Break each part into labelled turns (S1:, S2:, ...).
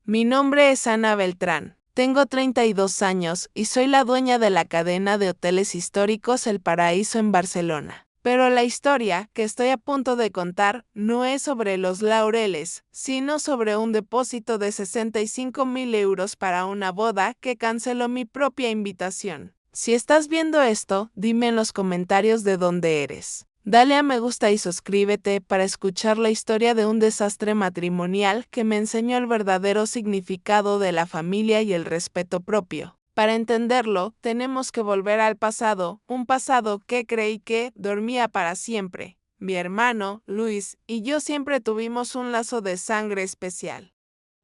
S1: Mi nombre es Ana Beltrán. Tengo 32 años y soy la dueña de la cadena de hoteles históricos El Paraíso en Barcelona. Pero la historia que estoy a punto de contar no es sobre los laureles, sino sobre un depósito de 65,000 euros para una boda que canceló mi propia invitación. Si estás viendo esto, dime en los comentarios de dónde eres. Dale a me gusta y suscríbete para escuchar la historia de un desastre matrimonial que me enseñó el verdadero significado de la familia y el respeto propio. Para entenderlo, tenemos que volver al pasado, un pasado que creí que dormía para siempre. Mi hermano, Luis, y yo siempre tuvimos un lazo de sangre especial.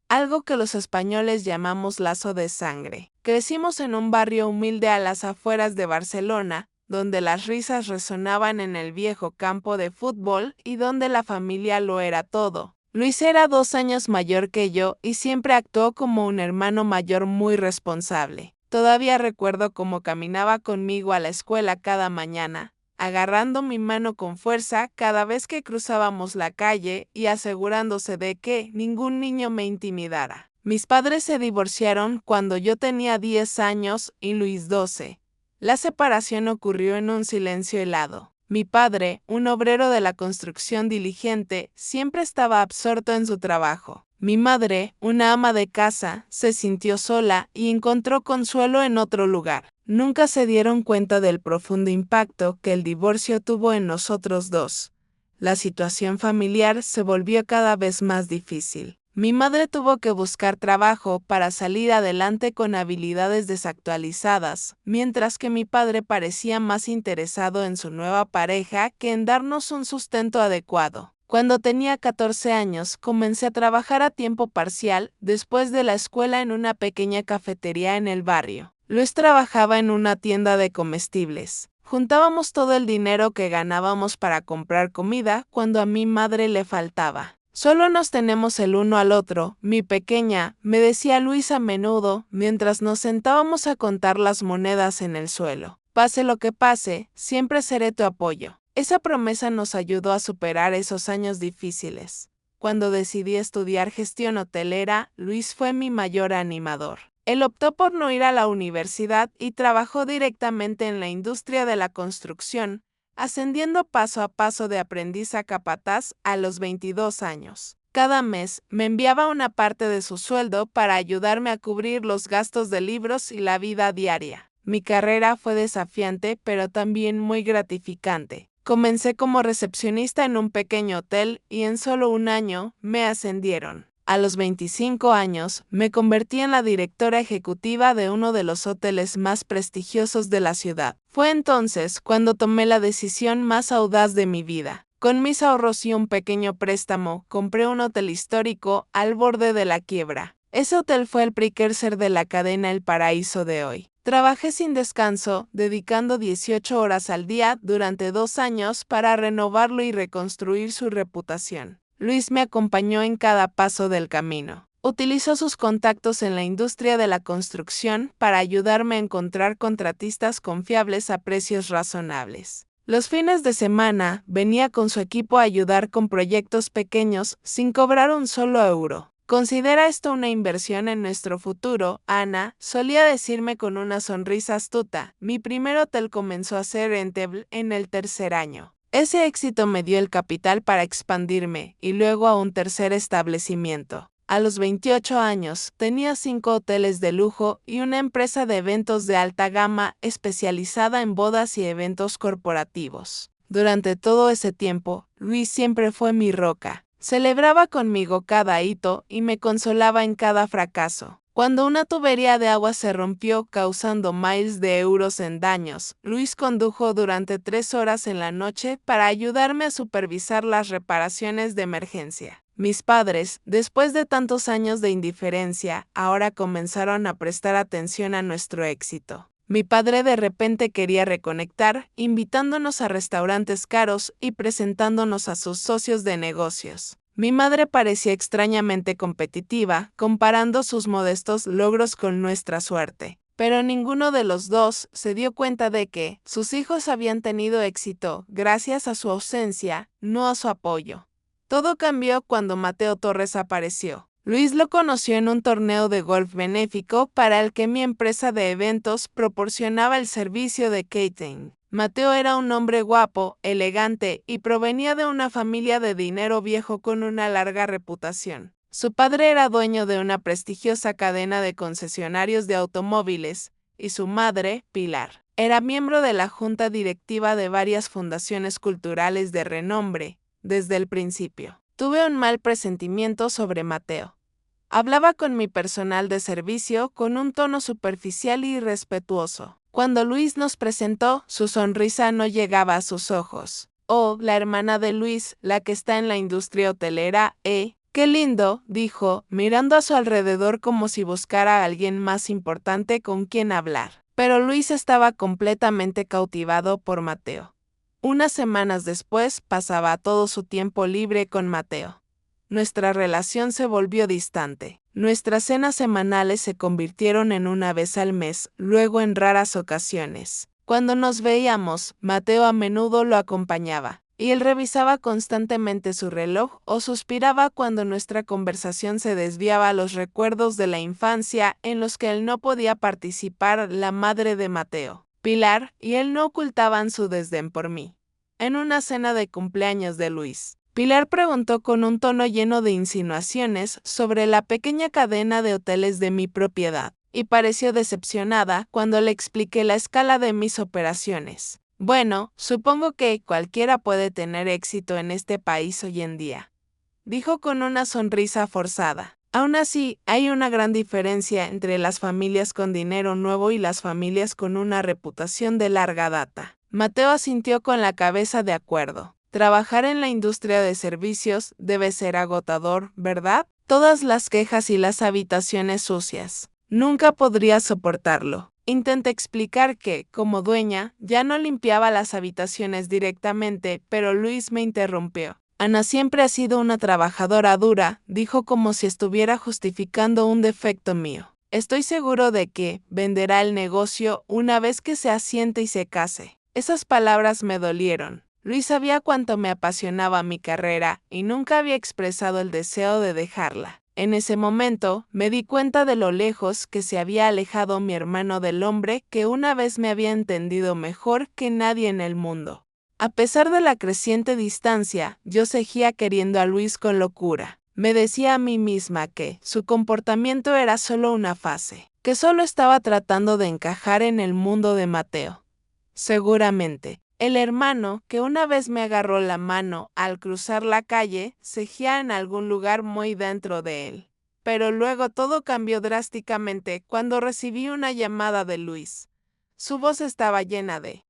S1: Algo que los españoles llamamos lazo de sangre. Crecimos en un barrio humilde a las afueras de Barcelona, donde las risas resonaban en el viejo campo de fútbol y donde la familia lo era todo. Luis era 2 años mayor que yo y siempre actuó como un hermano mayor muy responsable. Todavía recuerdo cómo caminaba conmigo a la escuela cada mañana, agarrando mi mano con fuerza cada vez que cruzábamos la calle y asegurándose de que ningún niño me intimidara. Mis padres se divorciaron cuando yo tenía 10 años y Luis 12. La separación ocurrió en un silencio helado. Mi padre, un obrero de la construcción diligente, siempre estaba absorto en su trabajo. Mi madre, una ama de casa, se sintió sola y encontró consuelo en otro lugar. Nunca se dieron cuenta del profundo impacto que el divorcio tuvo en nosotros dos. La situación familiar se volvió cada vez más difícil. Mi madre tuvo que buscar trabajo para salir adelante con habilidades desactualizadas, mientras que mi padre parecía más interesado en su nueva pareja que en darnos un sustento adecuado. Cuando tenía 14 años, comencé a trabajar a tiempo parcial después de la escuela en una pequeña cafetería en el barrio. Luis trabajaba en una tienda de comestibles. Juntábamos todo el dinero que ganábamos para comprar comida cuando a mi madre le faltaba. Solo nos tenemos el uno al otro, mi pequeña, me decía Luis a menudo, mientras nos sentábamos a contar las monedas en el suelo. Pase lo que pase, siempre seré tu apoyo. Esa promesa nos ayudó a superar esos años difíciles. Cuando decidí estudiar gestión hotelera, Luis fue mi mayor animador. Él optó por no ir a la universidad y trabajó directamente en la industria de la construcción, ascendiendo paso a paso de aprendiz a capataz a los 22 años. Cada mes me enviaba una parte de su sueldo para ayudarme a cubrir los gastos de libros y la vida diaria. Mi carrera fue desafiante, pero también muy gratificante. Comencé como recepcionista en un pequeño hotel y en solo un año me ascendieron. A los 25 años, me convertí en la directora ejecutiva de uno de los hoteles más prestigiosos de la ciudad. Fue entonces cuando tomé la decisión más audaz de mi vida. Con mis ahorros y un pequeño préstamo, compré un hotel histórico al borde de la quiebra. Ese hotel fue el precursor de la cadena El Paraíso de hoy. Trabajé sin descanso, dedicando 18 horas al día durante 2 años para renovarlo y reconstruir su reputación. Luis me acompañó en cada paso del camino. Utilizó sus contactos en la industria de la construcción para ayudarme a encontrar contratistas confiables a precios razonables. Los fines de semana venía con su equipo a ayudar con proyectos pequeños sin cobrar un solo euro. Considera esto una inversión en nuestro futuro, Ana, solía decirme con una sonrisa astuta. Mi primer hotel comenzó a ser rentable en el tercer año. Ese éxito me dio el capital para expandirme y luego a un tercer establecimiento. A los 28 años, tenía 5 hoteles de lujo y una empresa de eventos de alta gama especializada en bodas y eventos corporativos. Durante todo ese tiempo, Luis siempre fue mi roca. Celebraba conmigo cada hito y me consolaba en cada fracaso. Cuando una tubería de agua se rompió causando miles de euros en daños, Luis condujo durante 3 horas en la noche para ayudarme a supervisar las reparaciones de emergencia. Mis padres, después de tantos años de indiferencia, ahora comenzaron a prestar atención a nuestro éxito. Mi padre de repente quería reconectar, invitándonos a restaurantes caros y presentándonos a sus socios de negocios. Mi madre parecía extrañamente competitiva, comparando sus modestos logros con nuestra suerte. Pero ninguno de los dos se dio cuenta de que sus hijos habían tenido éxito gracias a su ausencia, no a su apoyo. Todo cambió cuando Mateo Torres apareció. Luis lo conoció en un torneo de golf benéfico para el que mi empresa de eventos proporcionaba el servicio de catering. Mateo era un hombre guapo, elegante y provenía de una familia de dinero viejo con una larga reputación. Su padre era dueño de una prestigiosa cadena de concesionarios de automóviles y su madre, Pilar, era miembro de la junta directiva de varias fundaciones culturales de renombre. Desde el principio, tuve un mal presentimiento sobre Mateo. Hablaba con mi personal de servicio con un tono superficial y irrespetuoso. Cuando Luis nos presentó, su sonrisa no llegaba a sus ojos. Oh, la hermana de Luis, la que está en la industria hotelera, qué lindo, dijo, mirando a su alrededor como si buscara a alguien más importante con quien hablar. Pero Luis estaba completamente cautivado por Mateo. Unas semanas después pasaba todo su tiempo libre con Mateo. Nuestra relación se volvió distante. Nuestras cenas semanales se convirtieron en una vez al mes, luego en raras ocasiones. Cuando nos veíamos, Mateo a menudo lo acompañaba, y él revisaba constantemente su reloj o suspiraba cuando nuestra conversación se desviaba a los recuerdos de la infancia en los que él no podía participar. La madre de Mateo, Pilar, y él no ocultaban su desdén por mí. En una cena de cumpleaños de Luis, Pilar preguntó con un tono lleno de insinuaciones sobre la pequeña cadena de hoteles de mi propiedad, y pareció decepcionada cuando le expliqué la escala de mis operaciones. Bueno, supongo que cualquiera puede tener éxito en este país hoy en día, dijo con una sonrisa forzada. Aún así, hay una gran diferencia entre las familias con dinero nuevo y las familias con una reputación de larga data. Mateo asintió con la cabeza de acuerdo. Trabajar en la industria de servicios debe ser agotador, ¿verdad? Todas las quejas y las habitaciones sucias. Nunca podría soportarlo. Intenté explicar que, como dueña, ya no limpiaba las habitaciones directamente, pero Luis me interrumpió. Ana siempre ha sido una trabajadora dura, dijo como si estuviera justificando un defecto mío. Estoy seguro de que venderá el negocio una vez que se asiente y se case. Esas palabras me dolieron. Luis sabía cuánto me apasionaba mi carrera y nunca había expresado el deseo de dejarla. En ese momento, me di cuenta de lo lejos que se había alejado mi hermano del hombre que una vez me había entendido mejor que nadie en el mundo. A pesar de la creciente distancia, yo seguía queriendo a Luis con locura. Me decía a mí misma que su comportamiento era solo una fase, que solo estaba tratando de encajar en el mundo de Mateo. Seguramente, el hermano, que una vez me agarró la mano al cruzar la calle, seguía en algún lugar muy dentro de él. Pero luego todo cambió drásticamente cuando recibí una llamada de Luis. Su voz estaba llena de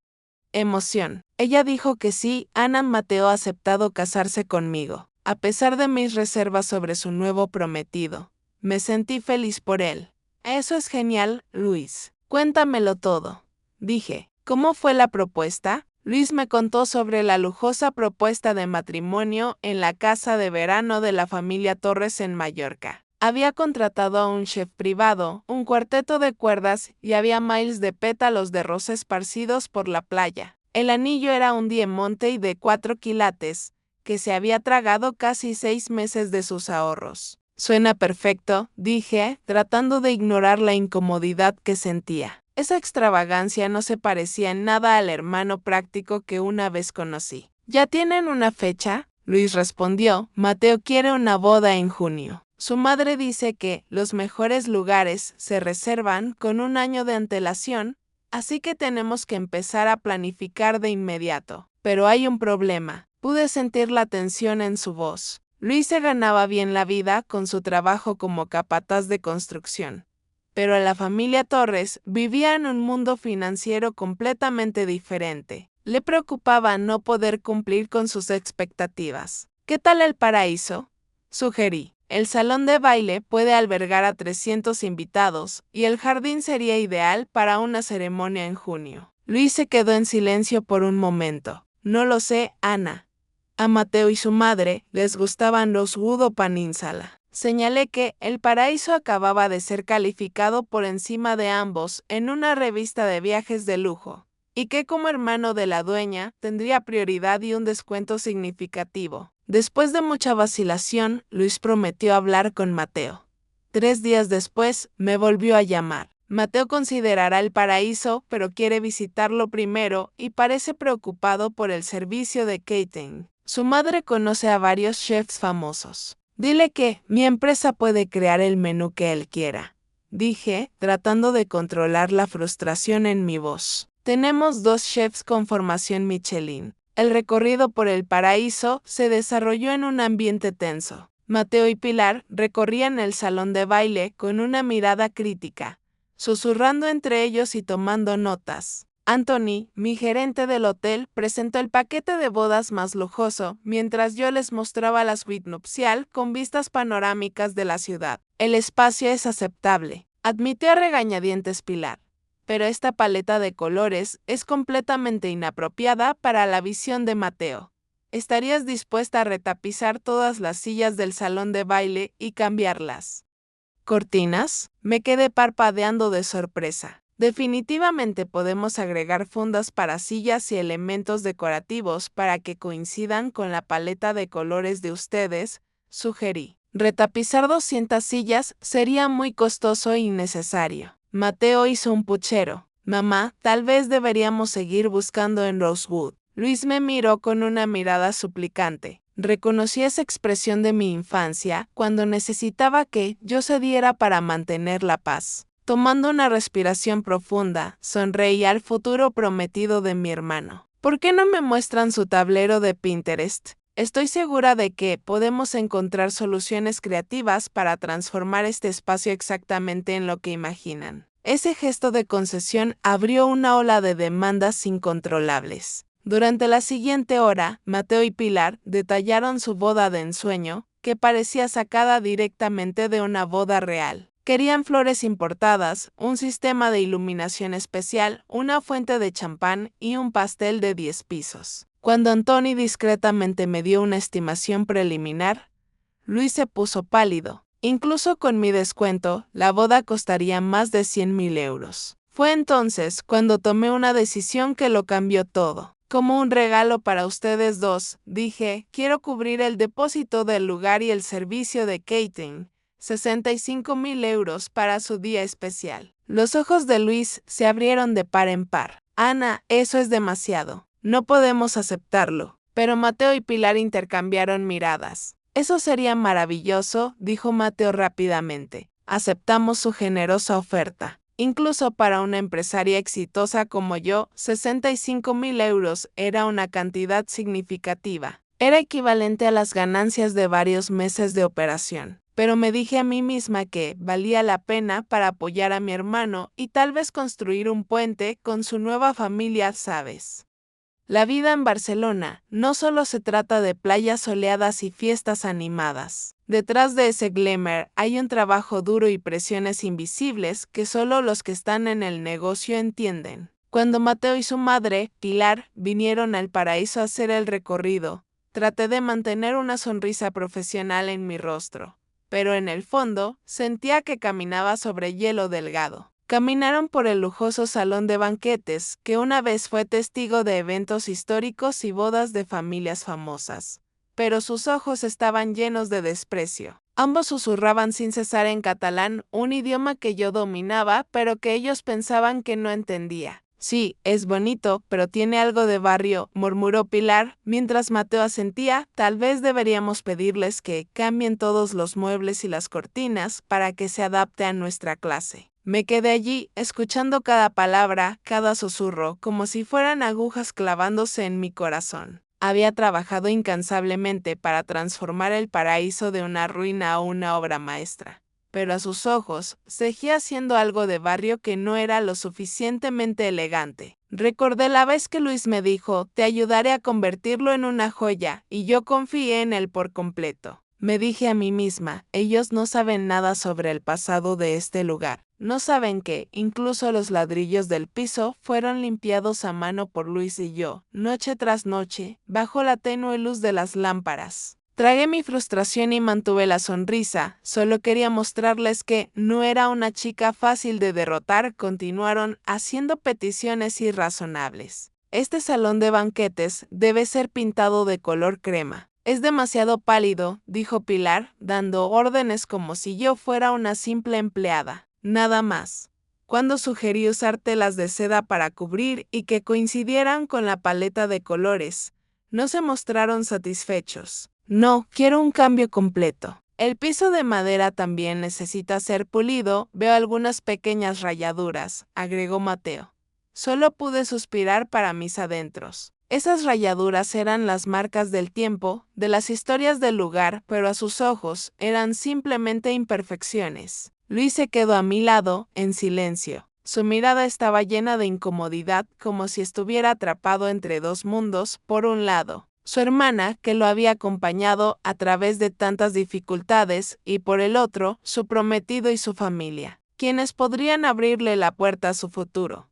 S1: emoción. Ella dijo que sí, Mateo ha aceptado casarse conmigo, a pesar de mis reservas sobre su nuevo prometido. Me sentí feliz por él. Eso es genial, Luis. Cuéntamelo todo. Dije, ¿cómo fue la propuesta? Luis me contó sobre la lujosa propuesta de matrimonio en la casa de verano de la familia Torres en Mallorca. Había contratado a un chef privado, un cuarteto de cuerdas y había miles de pétalos de rosa esparcidos por la playa. El anillo era un diamante de 4 quilates, que se había tragado casi 6 meses de sus ahorros. Suena perfecto, dije, tratando de ignorar la incomodidad que sentía. Esa extravagancia no se parecía en nada al hermano práctico que una vez conocí. ¿Ya tienen una fecha? Luis respondió, Mateo quiere una boda en junio. Su madre dice que los mejores lugares se reservan con un año de antelación, así que tenemos que empezar a planificar de inmediato. Pero hay un problema. Pude sentir la tensión en su voz. Luis se ganaba bien la vida con su trabajo como capataz de construcción. Pero la familia Torres vivía en un mundo financiero completamente diferente. Le preocupaba no poder cumplir con sus expectativas. ¿Qué tal el paraíso? Sugerí. El salón de baile puede albergar a 300 invitados y el jardín sería ideal para una ceremonia en junio. Luis se quedó en silencio por un momento. No lo sé, Ana. A Mateo y su madre les gustaban los Udo Peninsula. Señalé que El Paraíso acababa de ser calificado por encima de ambos en una revista de viajes de lujo, y que como hermano de la dueña tendría prioridad y un descuento significativo. Después de mucha vacilación, Luis prometió hablar con Mateo. 3 días después, me volvió a llamar. Mateo considerará el paraíso, pero quiere visitarlo primero y parece preocupado por el servicio de catering. Su madre conoce a varios chefs famosos. Dile que mi empresa puede crear el menú que él quiera, dije, tratando de controlar la frustración en mi voz. Tenemos 2 chefs con formación Michelin. El recorrido por el paraíso se desarrolló en un ambiente tenso. Mateo y Pilar recorrían el salón de baile con una mirada crítica, susurrando entre ellos y tomando notas. Anthony, mi gerente del hotel, presentó el paquete de bodas más lujoso, mientras yo les mostraba la suite nupcial con vistas panorámicas de la ciudad. El espacio es aceptable, admitió a regañadientes Pilar, pero esta paleta de colores es completamente inapropiada para la visión de Mateo. ¿Estarías dispuesta a retapizar todas las sillas del salón de baile y cambiarlas? ¿Cortinas? Me quedé parpadeando de sorpresa. Definitivamente podemos agregar fundas para sillas y elementos decorativos para que coincidan con la paleta de colores de ustedes, sugerí. Retapizar 200 sillas sería muy costoso e innecesario. Mateo hizo un puchero. Mamá, tal vez deberíamos seguir buscando en Rosewood. Luis me miró con una mirada suplicante. Reconocí esa expresión de mi infancia cuando necesitaba que yo cediera para mantener la paz. Tomando una respiración profunda, sonreí al futuro prometido de mi hermano. ¿Por qué no me muestran su tablero de Pinterest? Estoy segura de que podemos encontrar soluciones creativas para transformar este espacio exactamente en lo que imaginan. Ese gesto de concesión abrió una ola de demandas incontrolables. Durante la siguiente hora, Mateo y Pilar detallaron su boda de ensueño, que parecía sacada directamente de una boda real. Querían flores importadas, un sistema de iluminación especial, una fuente de champán y un pastel de 10 pisos. Cuando Anthony discretamente me dio una estimación preliminar, Luis se puso pálido. Incluso con mi descuento, la boda costaría más de 100.000 euros. Fue entonces cuando tomé una decisión que lo cambió todo. Como un regalo para ustedes dos, dije, quiero cubrir el depósito del lugar y el servicio de catering. 65.000 euros para su día especial. Los ojos de Luis se abrieron de par en par. Ana, eso es demasiado. No podemos aceptarlo. Pero Mateo y Pilar intercambiaron miradas. Eso sería maravilloso, dijo Mateo rápidamente. Aceptamos su generosa oferta. Incluso para una empresaria exitosa como yo, 65.000 euros era una cantidad significativa. Era equivalente a las ganancias de varios meses de operación. Pero me dije a mí misma que valía la pena para apoyar a mi hermano y tal vez construir un puente con su nueva familia, ¿sabes? La vida en Barcelona no solo se trata de playas soleadas y fiestas animadas. Detrás de ese glamour hay un trabajo duro y presiones invisibles que solo los que están en el negocio entienden. Cuando Mateo y su madre, Pilar, vinieron al paraíso a hacer el recorrido, traté de mantener una sonrisa profesional en mi rostro, pero en el fondo sentía que caminaba sobre hielo delgado. Caminaron por el lujoso salón de banquetes, que una vez fue testigo de eventos históricos y bodas de familias famosas. Pero sus ojos estaban llenos de desprecio. Ambos susurraban sin cesar en catalán, un idioma que yo dominaba, pero que ellos pensaban que no entendía. Sí, es bonito, pero tiene algo de barrio, murmuró Pilar, mientras Mateo asentía. Tal vez deberíamos pedirles que cambien todos los muebles y las cortinas para que se adapte a nuestra clase. Me quedé allí, escuchando cada palabra, cada susurro, como si fueran agujas clavándose en mi corazón. Había trabajado incansablemente para transformar el paraíso de una ruina a una obra maestra. Pero a sus ojos, seguía haciendo algo de barrio que no era lo suficientemente elegante. Recordé la vez que Luis me dijo, te ayudaré a convertirlo en una joya, y yo confié en él por completo. Me dije a mí misma, ellos no saben nada sobre el pasado de este lugar. No saben que, incluso los ladrillos del piso fueron limpiados a mano por Luis y yo, noche tras noche, bajo la tenue luz de las lámparas. Tragué mi frustración y mantuve la sonrisa. Solo quería mostrarles que no era una chica fácil de derrotar. Continuaron haciendo peticiones irrazonables. Este salón de banquetes debe ser pintado de color crema. Es demasiado pálido, dijo Pilar, dando órdenes como si yo fuera una simple empleada. Nada más. Cuando sugerí usar telas de seda para cubrir y que coincidieran con la paleta de colores, no se mostraron satisfechos. No, quiero un cambio completo. El piso de madera también necesita ser pulido, veo algunas pequeñas rayaduras, agregó Mateo. Solo pude suspirar para mis adentros. Esas rayaduras eran las marcas del tiempo, de las historias del lugar, pero a sus ojos eran simplemente imperfecciones. Luis se quedó a mi lado, en silencio. Su mirada estaba llena de incomodidad, como si estuviera atrapado entre dos mundos. Por un lado, su hermana, que lo había acompañado a través de tantas dificultades, y por el otro, su prometido y su familia, quienes podrían abrirle la puerta a su futuro.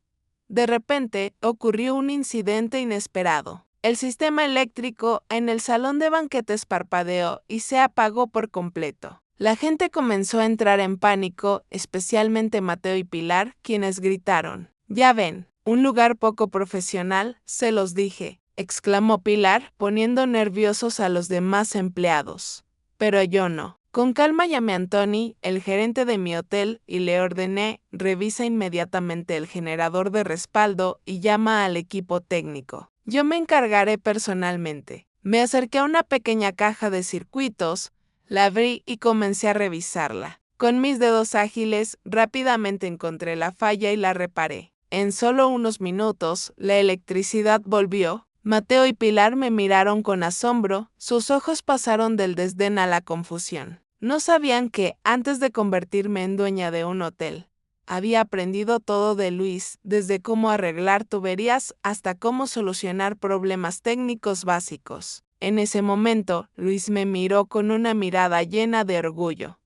S1: De repente, ocurrió un incidente inesperado. El sistema eléctrico en el salón de banquetes parpadeó y se apagó por completo. La gente comenzó a entrar en pánico, especialmente Mateo y Pilar, quienes gritaron: «Ya ven, un lugar poco profesional, se los dije», exclamó Pilar, poniendo nerviosos a los demás empleados. Pero yo no. Con calma llamé a Anthony, el gerente de mi hotel, y le ordené: revisa inmediatamente el generador de respaldo y llama al equipo técnico. Yo me encargaré personalmente. Me acerqué a una pequeña caja de circuitos, la abrí y comencé a revisarla. Con mis dedos ágiles, rápidamente encontré la falla y la reparé. En solo unos minutos, la electricidad volvió. Mateo y Pilar me miraron con asombro, sus ojos pasaron del desdén a la confusión. No sabían que, antes de convertirme en dueña de un hotel, había aprendido todo de Luis, desde cómo arreglar tuberías hasta cómo solucionar problemas técnicos básicos. En ese momento, Luis me miró con una mirada llena de orgullo,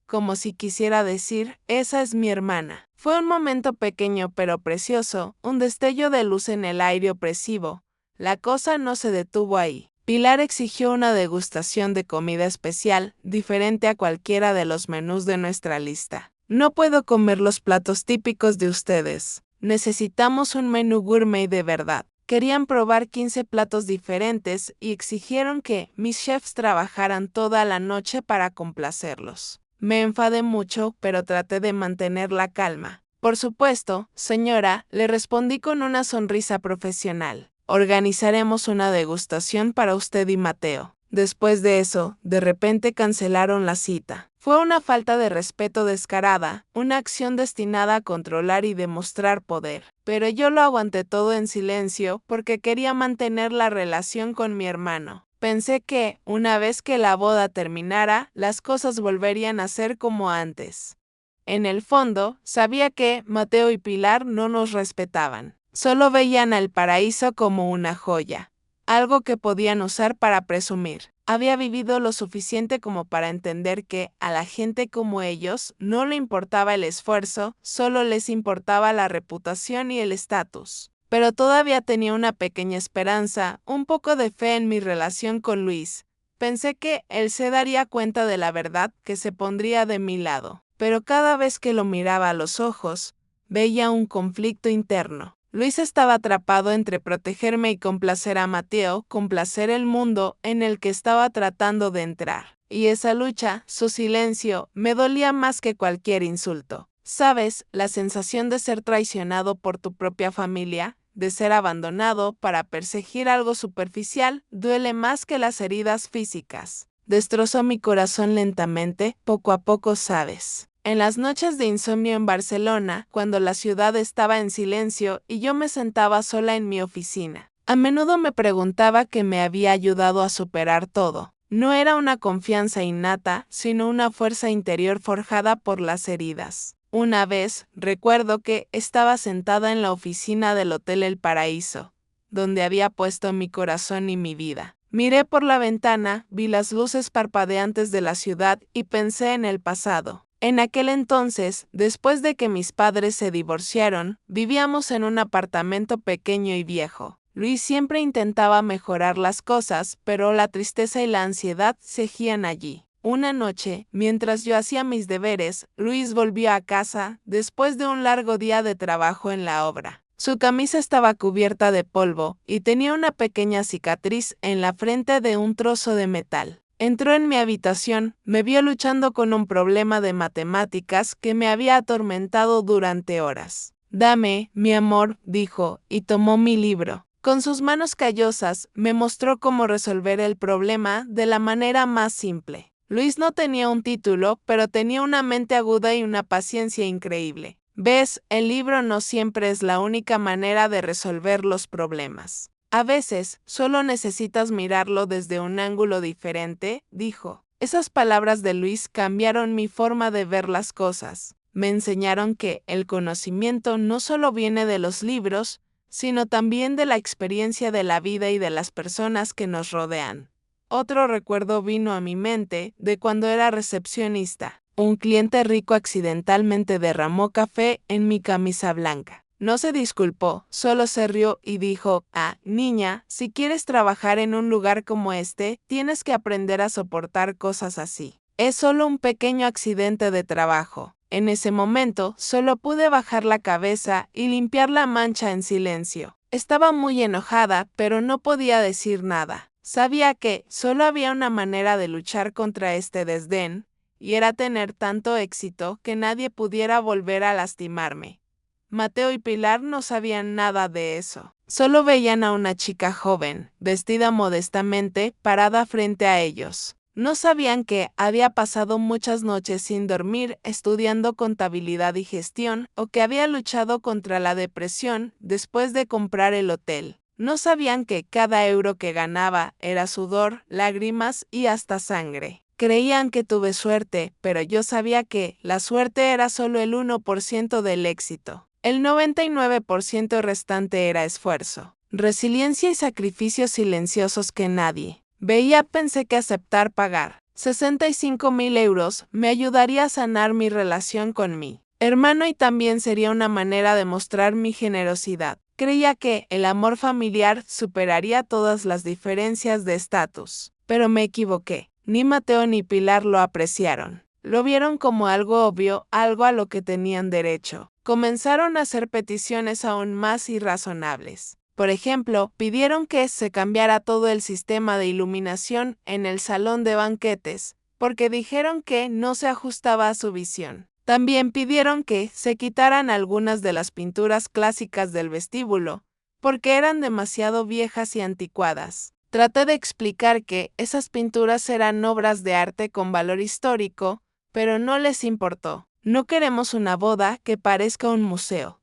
S1: como si quisiera decir: «Esa es mi hermana». Fue un momento pequeño pero precioso, un destello de luz en el aire opresivo. La cosa no se detuvo ahí. Pilar exigió una degustación de comida especial, diferente a cualquiera de los menús de nuestra lista. «No puedo comer los platos típicos de ustedes. Necesitamos un menú gourmet de verdad». Querían probar 15 platos diferentes y exigieron que mis chefs trabajaran toda la noche para complacerlos. Me enfadé mucho, pero traté de mantener la calma. «Por supuesto, señora», le respondí con una sonrisa profesional. «Organizaremos una degustación para usted y Mateo». Después de eso, de repente cancelaron la cita. Fue una falta de respeto descarada, una acción destinada a controlar y demostrar poder. Pero yo lo aguanté todo en silencio porque quería mantener la relación con mi hermano. Pensé que, una vez que la boda terminara, las cosas volverían a ser como antes. En el fondo, sabía que Mateo y Pilar no nos respetaban. Solo veían al paraíso como una joya, algo que podían usar para presumir. Había vivido lo suficiente como para entender que a la gente como ellos no le importaba el esfuerzo, solo les importaba la reputación y el estatus. Pero todavía tenía una pequeña esperanza, un poco de fe en mi relación con Luis. Pensé que él se daría cuenta de la verdad, que se pondría de mi lado. Pero cada vez que lo miraba a los ojos, veía un conflicto interno. Luis estaba atrapado entre protegerme y complacer a Mateo, complacer el mundo en el que estaba tratando de entrar. Y esa lucha, su silencio, me dolía más que cualquier insulto. ¿Sabes? La sensación de ser traicionado por tu propia familia, de ser abandonado para perseguir algo superficial, duele más que las heridas físicas. Destrozó mi corazón lentamente, poco a poco, ¿sabes? En las noches de insomnio en Barcelona, cuando la ciudad estaba en silencio y yo me sentaba sola en mi oficina, a menudo me preguntaba qué me había ayudado a superar todo. No era una confianza innata, sino una fuerza interior forjada por las heridas. Una vez, recuerdo que estaba sentada en la oficina del Hotel El Paraíso, donde había puesto mi corazón y mi vida. Miré por la ventana, vi las luces parpadeantes de la ciudad y pensé en el pasado. En aquel entonces, después de que mis padres se divorciaron, vivíamos en un apartamento pequeño y viejo. Luis siempre intentaba mejorar las cosas, pero la tristeza y la ansiedad seguían allí. Una noche, mientras yo hacía mis deberes, Luis volvió a casa, después de un largo día de trabajo en la obra. Su camisa estaba cubierta de polvo y tenía una pequeña cicatriz en la frente de un trozo de metal. Entró en mi habitación, me vio luchando con un problema de matemáticas que me había atormentado durante horas. «Dame, mi amor», dijo, y tomó mi libro. Con sus manos callosas, me mostró cómo resolver el problema de la manera más simple. Luis no tenía un título, pero tenía una mente aguda y una paciencia increíble. «Ves, el libro no siempre es la única manera de resolver los problemas. A veces, solo necesitas mirarlo desde un ángulo diferente», dijo. Esas palabras de Luis cambiaron mi forma de ver las cosas. Me enseñaron que el conocimiento no solo viene de los libros, sino también de la experiencia de la vida y de las personas que nos rodean. Otro recuerdo vino a mi mente de cuando era recepcionista. Un cliente rico accidentalmente derramó café en mi camisa blanca. No se disculpó, solo se rió y dijo: «Ah, niña, si quieres trabajar en un lugar como este, tienes que aprender a soportar cosas así. Es solo un pequeño accidente de trabajo». En ese momento, solo pude bajar la cabeza y limpiar la mancha en silencio. Estaba muy enojada, pero no podía decir nada. Sabía que solo había una manera de luchar contra este desdén, y era tener tanto éxito que nadie pudiera volver a lastimarme. Mateo y Pilar no sabían nada de eso. Solo veían a una chica joven, vestida modestamente, parada frente a ellos. No sabían que había pasado muchas noches sin dormir estudiando contabilidad y gestión, o que había luchado contra la depresión después de comprar el hotel. No sabían que cada euro que ganaba era sudor, lágrimas y hasta sangre. Creían que tuve suerte, pero yo sabía que la suerte era solo el 1% del éxito. El 99% restante era esfuerzo, resiliencia y sacrificios silenciosos que nadie veía. Pensé que aceptar pagar 65,000 euros me ayudaría a sanar mi relación con mi hermano y también sería una manera de mostrar mi generosidad. Creía que el amor familiar superaría todas las diferencias de estatus, pero me equivoqué. Ni Mateo ni Pilar lo apreciaron. Lo vieron como algo obvio, algo a lo que tenían derecho. Comenzaron a hacer peticiones aún más irrazonables. Por ejemplo, pidieron que se cambiara todo el sistema de iluminación en el salón de banquetes, porque dijeron que no se ajustaba a su visión. También pidieron que se quitaran algunas de las pinturas clásicas del vestíbulo, porque eran demasiado viejas y anticuadas. Traté de explicar que esas pinturas eran obras de arte con valor histórico, pero no les importó. «No queremos una boda que parezca un museo»,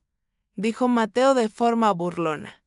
S1: dijo Mateo de forma burlona.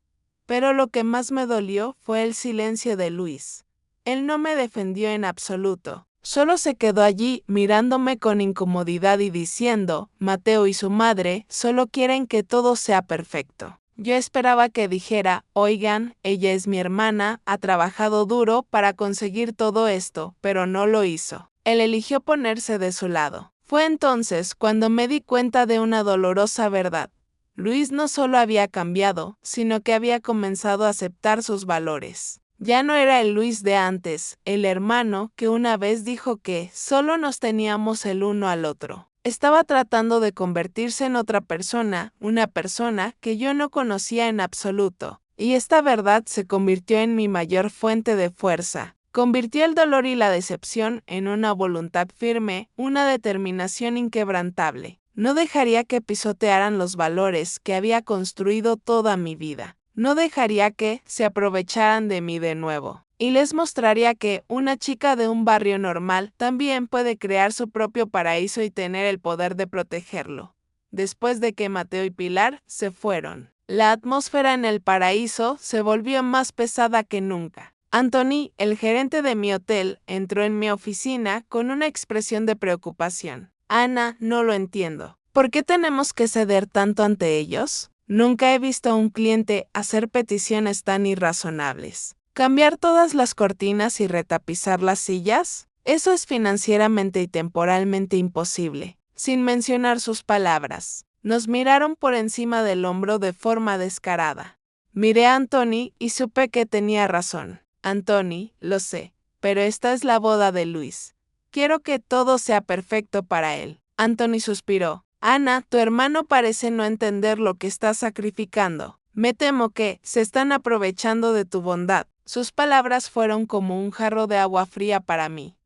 S1: Pero lo que más me dolió fue el silencio de Luis. Él no me defendió en absoluto. Solo se quedó allí mirándome con incomodidad y diciendo: «Mateo y su madre solo quieren que todo sea perfecto». Yo esperaba que dijera: «Oigan, ella es mi hermana, ha trabajado duro para conseguir todo esto», pero no lo hizo. Él eligió ponerse de su lado. Fue entonces cuando me di cuenta de una dolorosa verdad. Luis no solo había cambiado, sino que había comenzado a aceptar sus valores. Ya no era el Luis de antes, el hermano que una vez dijo que solo nos teníamos el uno al otro. Estaba tratando de convertirse en otra persona, una persona que yo no conocía en absoluto, y esta verdad se convirtió en mi mayor fuente de fuerza. Convirtió el dolor y la decepción en una voluntad firme, una determinación inquebrantable. No dejaría que pisotearan los valores que había construido toda mi vida. No dejaría que se aprovecharan de mí de nuevo. Y les mostraría que una chica de un barrio normal también puede crear su propio paraíso y tener el poder de protegerlo. Después de que Mateo y Pilar se fueron, la atmósfera en el paraíso se volvió más pesada que nunca. Anthony, el gerente de mi hotel, entró en mi oficina con una expresión de preocupación. «Ana, no lo entiendo. ¿Por qué tenemos que ceder tanto ante ellos? Nunca he visto a un cliente hacer peticiones tan irrazonables. ¿Cambiar todas las cortinas y retapizar las sillas? Eso es financieramente y temporalmente imposible», sin mencionar sus palabras. Nos miraron por encima del hombro de forma descarada. Miré a Anthony y supe que tenía razón. «Anthony, lo sé, pero esta es la boda de Luis. Quiero que todo sea perfecto para él». Anthony suspiró. Ana, tu hermano parece no entender lo que estás sacrificando. Me temo que se están aprovechando de tu bondad. Sus palabras fueron como un jarro de agua fría para mí,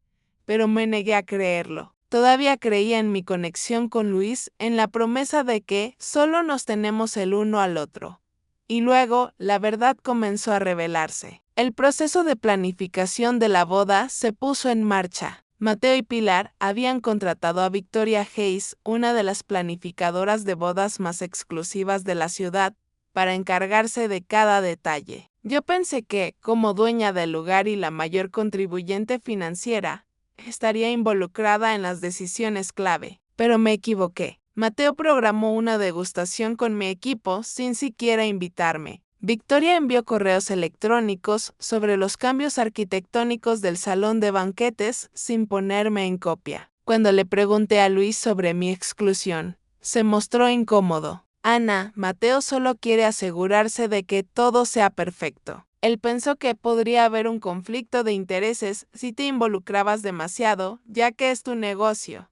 S1: pero me negué a creerlo. Todavía creía en mi conexión con Luis, en la promesa de que solo nos tenemos el uno al otro. Y luego, la verdad comenzó a revelarse. El proceso de planificación de la boda se puso en marcha. Mateo y Pilar habían contratado a Victoria Hayes, una de las planificadoras de bodas más exclusivas de la ciudad, para encargarse de cada detalle. Yo pensé que, como dueña del lugar y la mayor contribuyente financiera, estaría involucrada en las decisiones clave, pero me equivoqué. Mateo programó una degustación con mi equipo sin siquiera invitarme. Victoria envió correos electrónicos sobre los cambios arquitectónicos del salón de banquetes sin ponerme en copia. Cuando le pregunté a Luis sobre mi exclusión, se mostró incómodo. Ana, Mateo solo quiere asegurarse de que todo sea perfecto. Él pensó que podría haber un conflicto de intereses si te involucrabas demasiado, ya que es tu negocio.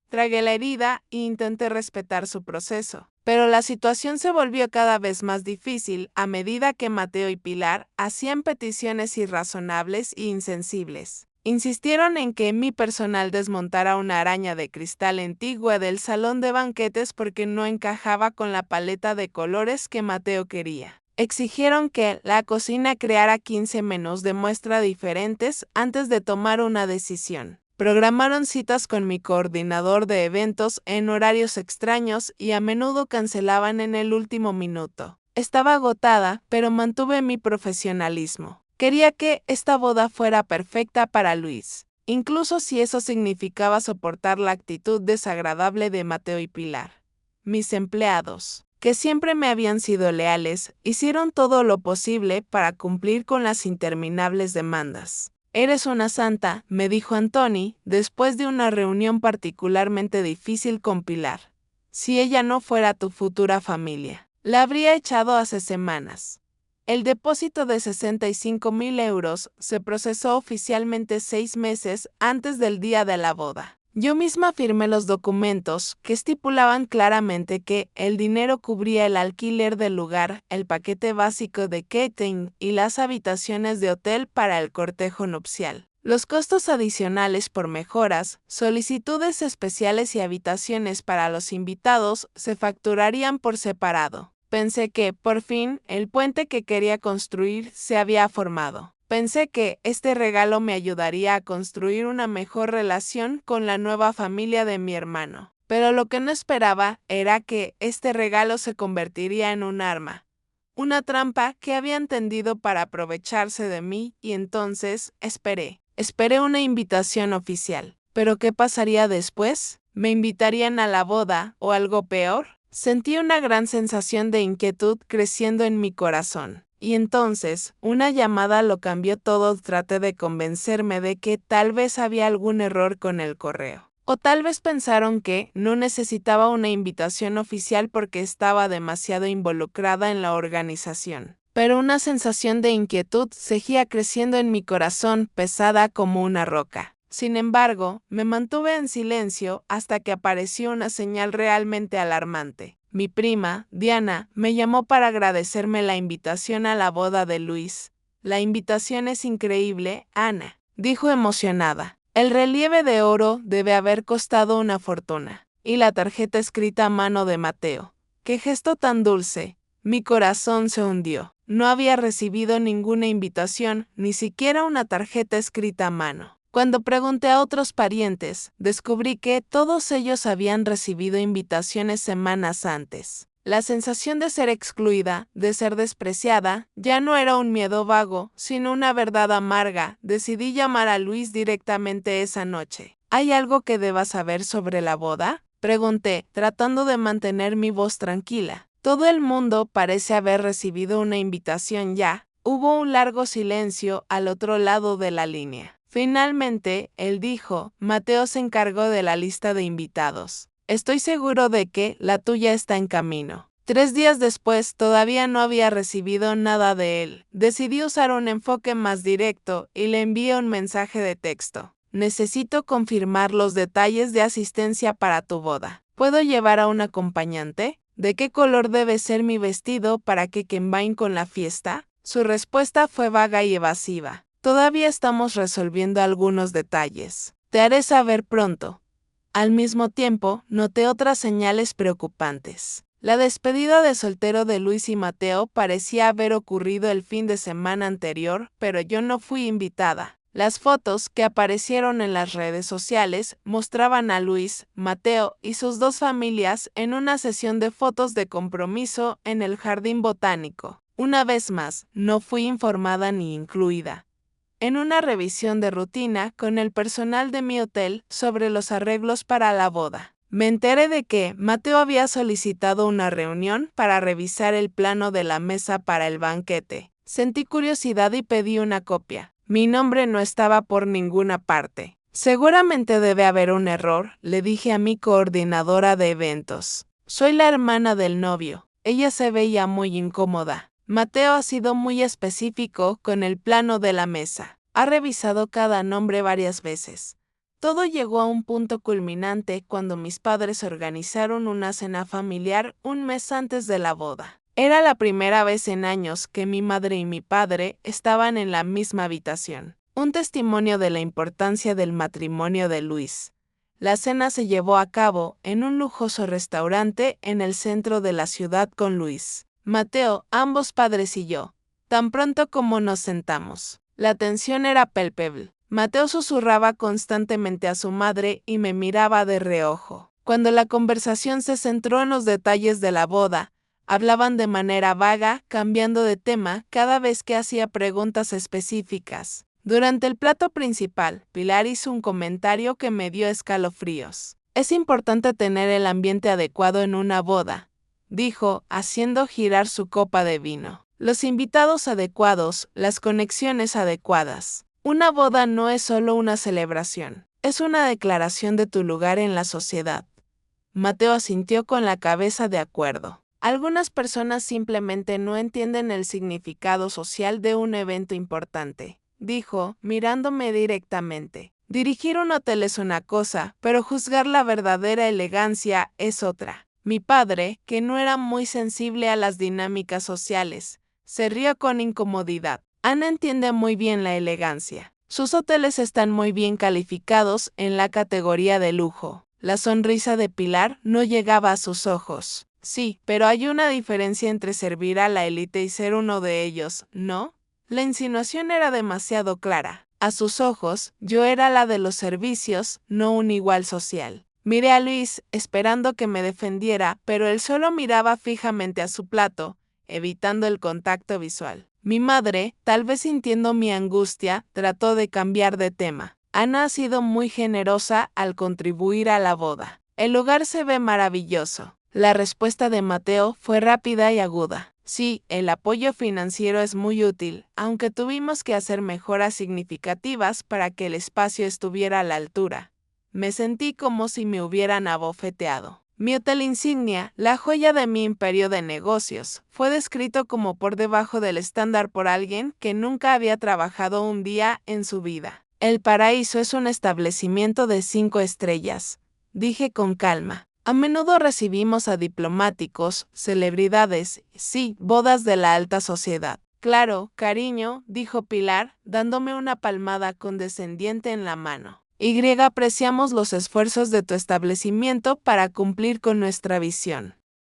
S1: Tragué la herida e intenté respetar su proceso. Pero la situación se volvió cada vez más difícil a medida que Mateo y Pilar hacían peticiones irrazonables e insensibles. Insistieron en que mi personal desmontara una araña de cristal antigua del salón de banquetes porque no encajaba con la paleta de colores que Mateo quería. Exigieron que la cocina creara 15 menús de muestra diferentes antes de tomar una decisión. Programaron citas con mi coordinador de eventos en horarios extraños y a menudo cancelaban en el último minuto. Estaba agotada, pero mantuve mi profesionalismo. Quería que esta boda fuera perfecta para Luis, incluso si eso significaba soportar la actitud desagradable de Mateo y Pilar. Mis empleados, que siempre me habían sido leales, hicieron todo lo posible para cumplir con las interminables demandas. Eres una santa, me dijo Antoni, después de una reunión particularmente difícil con Pilar. Si ella no fuera tu futura familia, la habría echado hace semanas. El depósito de 65.000 euros se procesó oficialmente 6 meses antes del día de la boda. Yo misma firmé los documentos que estipulaban claramente que el dinero cubría el alquiler del lugar, el paquete básico de catering y las habitaciones de hotel para el cortejo nupcial. Los costos adicionales por mejoras, solicitudes especiales y habitaciones para los invitados se facturarían por separado. Pensé que, por fin, el puente que quería construir se había formado. Pensé que este regalo me ayudaría a construir una mejor relación con la nueva familia de mi hermano. Pero lo que no esperaba era que este regalo se convertiría en un arma, una trampa que habían tendido para aprovecharse de mí y entonces esperé. Esperé una invitación oficial. ¿Pero qué pasaría después? ¿Me invitarían a la boda o algo peor? Sentí una gran sensación de inquietud creciendo en mi corazón. Y entonces, una llamada lo cambió todo. Traté de convencerme de que tal vez había algún error con el correo. O tal vez pensaron que no necesitaba una invitación oficial porque estaba demasiado involucrada en la organización. Pero una sensación de inquietud seguía creciendo en mi corazón, pesada como una roca. Sin embargo, me mantuve en silencio hasta que apareció una señal realmente alarmante. Mi prima, Diana, me llamó para agradecerme la invitación a la boda de Luis. La invitación es increíble, Ana, dijo emocionada. El relieve de oro debe haber costado una fortuna. Y la tarjeta escrita a mano de Mateo. ¡Qué gesto tan dulce! Mi corazón se hundió. No había recibido ninguna invitación, ni siquiera una tarjeta escrita a mano. Cuando pregunté a otros parientes, descubrí que todos ellos habían recibido invitaciones semanas antes. La sensación de ser excluida, de ser despreciada, ya no era un miedo vago, sino una verdad amarga. Decidí llamar a Luis directamente esa noche. ¿Hay algo que deba saber sobre la boda?, pregunté, tratando de mantener mi voz tranquila. Todo el mundo parece haber recibido una invitación ya. Hubo un largo silencio al otro lado de la línea. Finalmente, él dijo, Mateo se encargó de la lista de invitados. Estoy seguro de que la tuya está en camino. 3 días después, todavía no había recibido nada de él. Decidí usar un enfoque más directo y le envié un mensaje de texto. Necesito confirmar los detalles de asistencia para tu boda. ¿Puedo llevar a un acompañante? ¿De qué color debe ser mi vestido para que combine con la fiesta? Su respuesta fue vaga y evasiva. Todavía estamos resolviendo algunos detalles. Te haré saber pronto. Al mismo tiempo, noté otras señales preocupantes. La despedida de soltero de Luis y Mateo parecía haber ocurrido el fin de semana anterior, pero yo no fui invitada. Las fotos que aparecieron en las redes sociales mostraban a Luis, Mateo y sus dos familias en una sesión de fotos de compromiso en el jardín botánico. Una vez más, no fui informada ni incluida en una revisión de rutina con el personal de mi hotel sobre los arreglos para la boda. Me enteré de que Mateo había solicitado una reunión para revisar el plano de la mesa para el banquete. Sentí curiosidad y pedí una copia. Mi nombre no estaba por ninguna parte. Seguramente debe haber un error, le dije a mi coordinadora de eventos. Soy la hermana del novio. Ella se veía muy incómoda. Mateo ha sido muy específico con el plano de la mesa. Ha revisado cada nombre varias veces. Todo llegó a un punto culminante cuando mis padres organizaron una cena familiar un mes antes de la boda. Era la primera vez en años que mi madre y mi padre estaban en la misma habitación. Un testimonio de la importancia del matrimonio de Luis. La cena se llevó a cabo en un lujoso restaurante en el centro de la ciudad con Luis, Mateo, ambos padres y yo. Tan pronto como nos sentamos, la tensión era palpable. Mateo susurraba constantemente a su madre y me miraba de reojo. Cuando la conversación se centró en los detalles de la boda, hablaban de manera vaga, cambiando de tema cada vez que hacía preguntas específicas. Durante el plato principal, Pilar hizo un comentario que me dio escalofríos. Es importante tener el ambiente adecuado en una boda, dijo, haciendo girar su copa de vino. Los invitados adecuados, las conexiones adecuadas. Una boda no es solo una celebración, es una declaración de tu lugar en la sociedad. Mateo asintió con la cabeza de acuerdo. Algunas personas simplemente no entienden el significado social de un evento importante, dijo, mirándome directamente. Dirigir un hotel es una cosa, pero juzgar la verdadera elegancia es otra. Mi padre, que no era muy sensible a las dinámicas sociales, se rió con incomodidad. Ana entiende muy bien la elegancia. Sus hoteles están muy bien calificados en la categoría de lujo. La sonrisa de Pilar no llegaba a sus ojos. Sí, pero hay una diferencia entre servir a la élite y ser uno de ellos, ¿no? La insinuación era demasiado clara. A sus ojos, yo era la de los servicios, no un igual social. Miré a Luis, esperando que me defendiera, pero él solo miraba fijamente a su plato, evitando el contacto visual. Mi madre, tal vez sintiendo mi angustia, trató de cambiar de tema. Ana ha sido muy generosa al contribuir a la boda. El lugar se ve maravilloso. La respuesta de Mateo fue rápida y aguda. Sí, el apoyo financiero es muy útil, aunque tuvimos que hacer mejoras significativas para que el espacio estuviera a la altura. Me sentí como si me hubieran abofeteado. Mi hotel insignia, la joya de mi imperio de negocios, fue descrito como por debajo del estándar por alguien que nunca había trabajado un día en su vida. El Paraíso es un establecimiento de 5 estrellas, dije con calma. A menudo recibimos a diplomáticos, celebridades, sí, bodas de la alta sociedad. Claro, cariño, dijo Pilar, dándome una palmada condescendiente en la mano. Apreciamos los esfuerzos de tu establecimiento para cumplir con nuestra visión.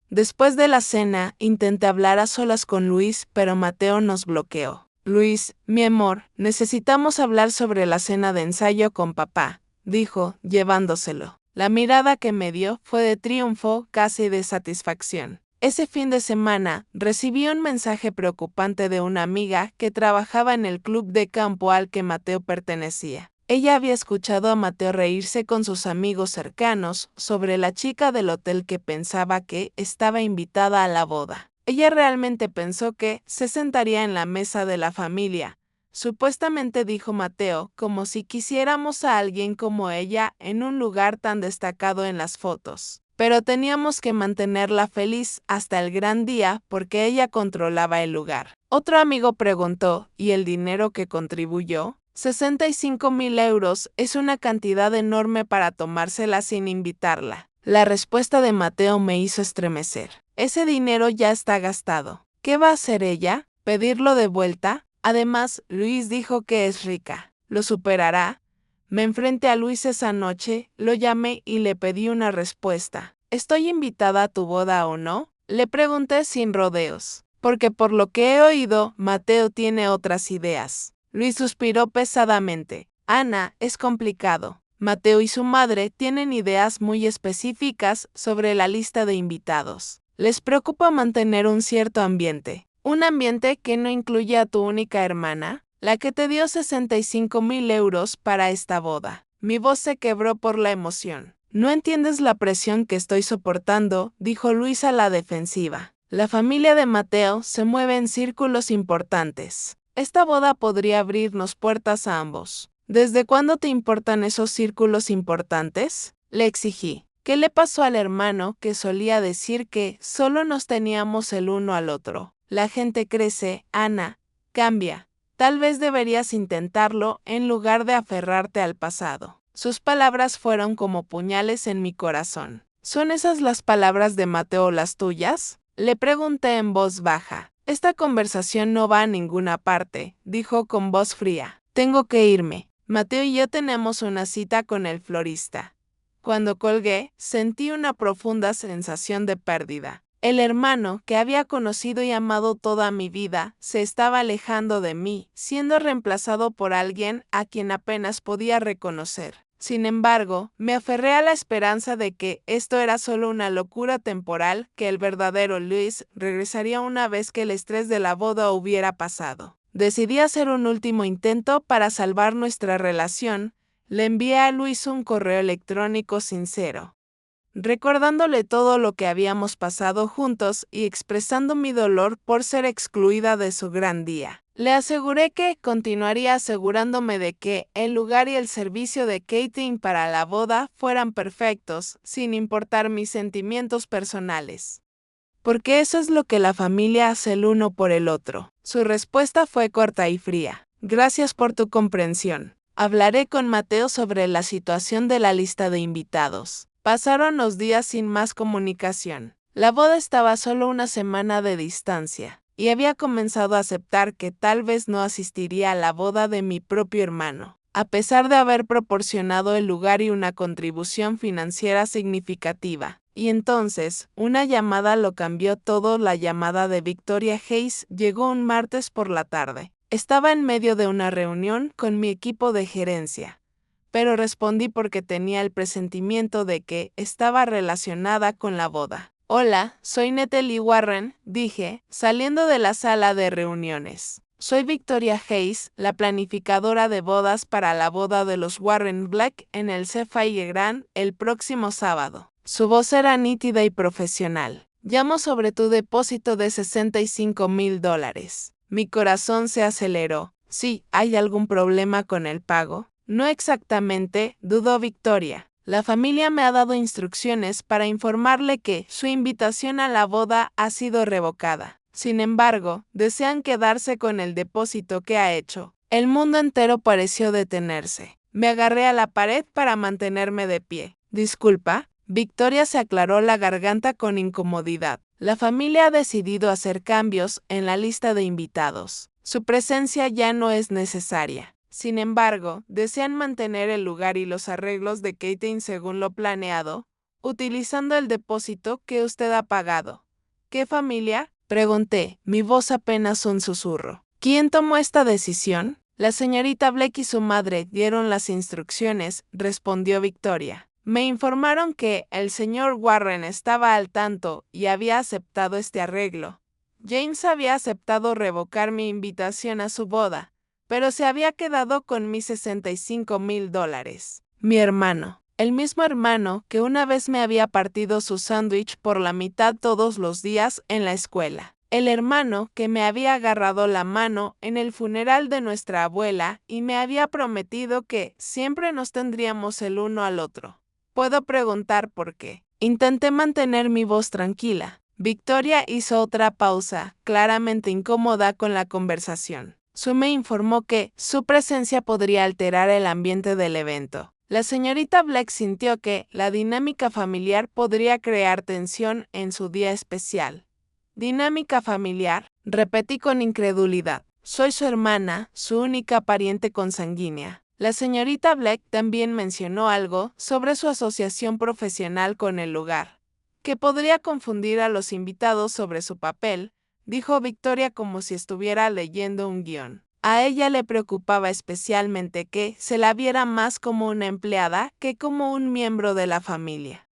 S1: Después de la cena, intenté hablar a solas con Luis, pero Mateo nos bloqueó. Luis, mi amor, necesitamos hablar sobre la cena de ensayo con papá, dijo, llevándoselo. La mirada que me dio fue de triunfo, casi de satisfacción. Ese fin de semana, recibí un mensaje preocupante de una amiga que trabajaba en el club de campo al que Mateo pertenecía. Ella había escuchado a Mateo reírse con sus amigos cercanos sobre la chica del hotel que pensaba que estaba invitada a la boda. Ella realmente pensó que se sentaría en la mesa de la familia. Supuestamente dijo Mateo, como si quisiéramos a alguien como ella en un lugar tan destacado en las fotos. Pero teníamos que mantenerla feliz hasta el gran día porque ella controlaba el lugar. Otro amigo preguntó, ¿y el dinero que contribuyó? 65,000 euros es una cantidad enorme para tomársela sin invitarla. La respuesta de Mateo me hizo estremecer. Ese dinero ya está gastado. ¿Qué va a hacer ella? ¿Pedirlo de vuelta? Además, Luis dijo que es rica. ¿Lo superará? Me enfrenté a Luis esa noche, lo llamé y le pedí una respuesta. ¿Estoy invitada a tu boda o no? Le pregunté sin rodeos, porque por lo que he oído, Mateo tiene otras ideas. Luis suspiró pesadamente. Ana, es complicado. Mateo y su madre tienen ideas muy específicas sobre la lista de invitados. Les preocupa mantener un cierto ambiente. Un ambiente que no incluye a tu única hermana, la que te dio 65,000 euros para esta boda. Mi voz se quebró por la emoción. No entiendes la presión que estoy soportando, dijo Luis a la defensiva. La familia de Mateo se mueve en círculos importantes. Esta boda podría abrirnos puertas a ambos. ¿Desde cuándo te importan esos círculos importantes? Le exigí. ¿Qué le pasó al hermano que solía decir que solo nos teníamos el uno al otro? La gente crece, Ana. Cambia. Tal vez deberías intentarlo en lugar de aferrarte al pasado. Sus palabras fueron como puñales en mi corazón. ¿Son esas las palabras de Mateo las tuyas? Le pregunté en voz baja. Esta conversación no va a ninguna parte, dijo con voz fría. Tengo que irme. Mateo y yo tenemos una cita con el florista. Cuando colgué, sentí una profunda sensación de pérdida. El hermano que había conocido y amado toda mi vida se estaba alejando de mí, siendo reemplazado por alguien a quien apenas podía reconocer. Sin embargo, me aferré a la esperanza de que esto era solo una locura temporal, que el verdadero Luis regresaría una vez que el estrés de la boda hubiera pasado. Decidí hacer un último intento para salvar nuestra relación. Le envié a Luis un correo electrónico sincero, recordándole todo lo que habíamos pasado juntos y expresando mi dolor por ser excluida de su gran día. Le aseguré que continuaría asegurándome de que el lugar y el servicio de catering para la boda fueran perfectos, sin importar mis sentimientos personales. Porque eso es lo que la familia hace el uno por el otro. Su respuesta fue corta y fría. Gracias por tu comprensión. Hablaré con Mateo sobre la situación de la lista de invitados. Pasaron los días sin más comunicación. La boda estaba solo una semana de distancia, y había comenzado a aceptar que tal vez no asistiría a la boda de mi propio hermano, a pesar de haber proporcionado el lugar y una contribución financiera significativa. Y entonces, una llamada lo cambió todo. La llamada de Victoria Hayes llegó un martes por la tarde. Estaba en medio de una reunión con mi equipo de gerencia, pero respondí porque tenía el presentimiento de que estaba relacionada con la boda. Hola, soy Natalie Warren, dije, saliendo de la sala de reuniones. Soy Victoria Hayes, la planificadora de bodas para la boda de los Warren Black en el Sapphire Grand el próximo sábado. Su voz era nítida y profesional. Llamo sobre tu depósito de $65,000. Mi corazón se aceleró. Sí, ¿hay algún problema con el pago? No exactamente, dudó Victoria. La familia me ha dado instrucciones para informarle que su invitación a la boda ha sido revocada. Sin embargo, desean quedarse con el depósito que ha hecho. El mundo entero pareció detenerse. Me agarré a la pared para mantenerme de pie. Disculpa. Victoria se aclaró la garganta con incomodidad. La familia ha decidido hacer cambios en la lista de invitados. Su presencia ya no es necesaria. Sin embargo, desean mantener el lugar y los arreglos de catering según lo planeado, utilizando el depósito que usted ha pagado. ¿Qué familia? Pregunté, mi voz apenas un susurro. ¿Quién tomó esta decisión? La señorita Black y su madre dieron las instrucciones, respondió Victoria. Me informaron que el señor Warren estaba al tanto y había aceptado este arreglo. James había aceptado revocar mi invitación a su boda, pero se había quedado con mis $65,000. Mi hermano, el mismo hermano que una vez me había partido su sándwich por la mitad todos los días en la escuela. El hermano que me había agarrado la mano en el funeral de nuestra abuela y me había prometido que siempre nos tendríamos el uno al otro. Puedo preguntar por qué. Intenté mantener mi voz tranquila. Victoria hizo otra pausa, claramente incómoda con la conversación. Sue me informó que su presencia podría alterar el ambiente del evento. La señorita Black sintió que la dinámica familiar podría crear tensión en su día especial. Dinámica familiar, repetí con incredulidad. Soy su hermana, su única pariente consanguínea. La señorita Black también mencionó algo sobre su asociación profesional con el lugar, que podría confundir a los invitados sobre su papel, dijo Victoria como si estuviera leyendo un guión. A ella le preocupaba especialmente que se la viera más como una empleada que como un miembro de la familia.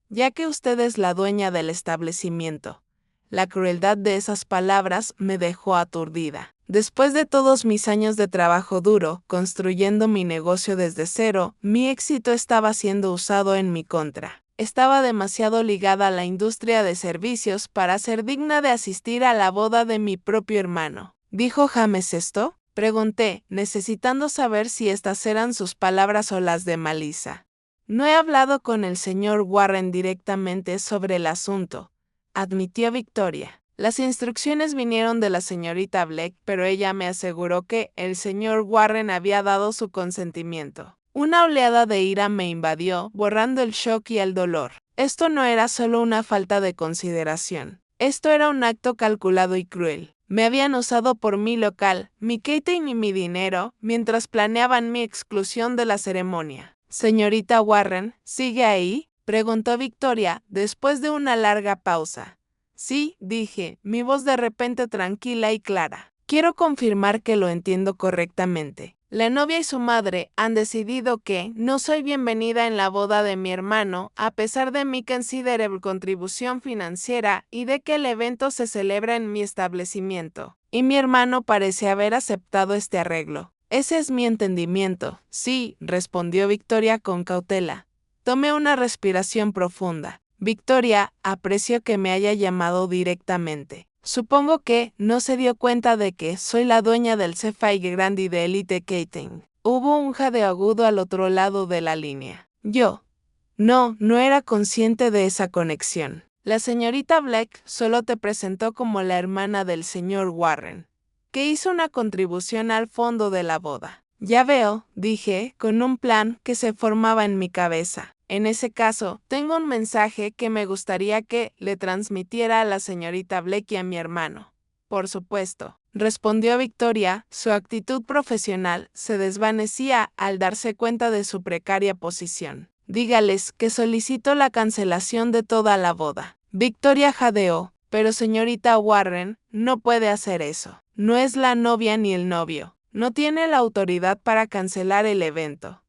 S1: Ya que usted es la dueña del establecimiento. La crueldad de esas palabras me dejó aturdida. Después de todos mis años de trabajo duro, construyendo mi negocio desde cero, mi éxito estaba siendo usado en mi contra. Estaba demasiado ligada a la industria de servicios para ser digna de asistir a la boda de mi propio hermano. ¿Dijo James esto? Pregunté, necesitando saber si estas eran sus palabras o las de Melissa. No he hablado con el señor Warren directamente sobre el asunto, admitió Victoria. Las instrucciones vinieron de la señorita Black, pero ella me aseguró que el señor Warren había dado su consentimiento. Una oleada de ira me invadió, borrando el shock y el dolor. Esto no era solo una falta de consideración. Esto era un acto calculado y cruel. Me habían usado por mi local, mi catering y mi dinero, mientras planeaban mi exclusión de la ceremonia. Señorita Warren, ¿sigue ahí?, preguntó Victoria, después de una larga pausa. Sí, dije, mi voz de repente tranquila y clara. Quiero confirmar que lo entiendo correctamente. La novia y su madre han decidido que no soy bienvenida en la boda de mi hermano, a pesar de mi considerable contribución financiera y de que el evento se celebra en mi establecimiento. Y mi hermano parece haber aceptado este arreglo. Ese es mi entendimiento. Sí, respondió Victoria con cautela. Tomé una respiración profunda. Victoria, aprecio que me haya llamado directamente. Supongo que no se dio cuenta de que soy la dueña del Cephai Grandi de Elite Catering. Hubo un jadeo agudo al otro lado de la línea. Yo. No era consciente de esa conexión. La señorita Black solo te presentó como la hermana del señor Warren, que hizo una contribución al fondo de la boda. Ya veo, dije, con un plan que se formaba en mi cabeza. En ese caso, tengo un mensaje que me gustaría que le transmitiera a la señorita Black y a mi hermano. Por supuesto, respondió Victoria, su actitud profesional se desvanecía al darse cuenta de su precaria posición. Dígales que solicito la cancelación de toda la boda. Victoria jadeó, pero señorita Warren, no puede hacer eso. No es la novia ni el novio. No tiene la autoridad para cancelar el evento.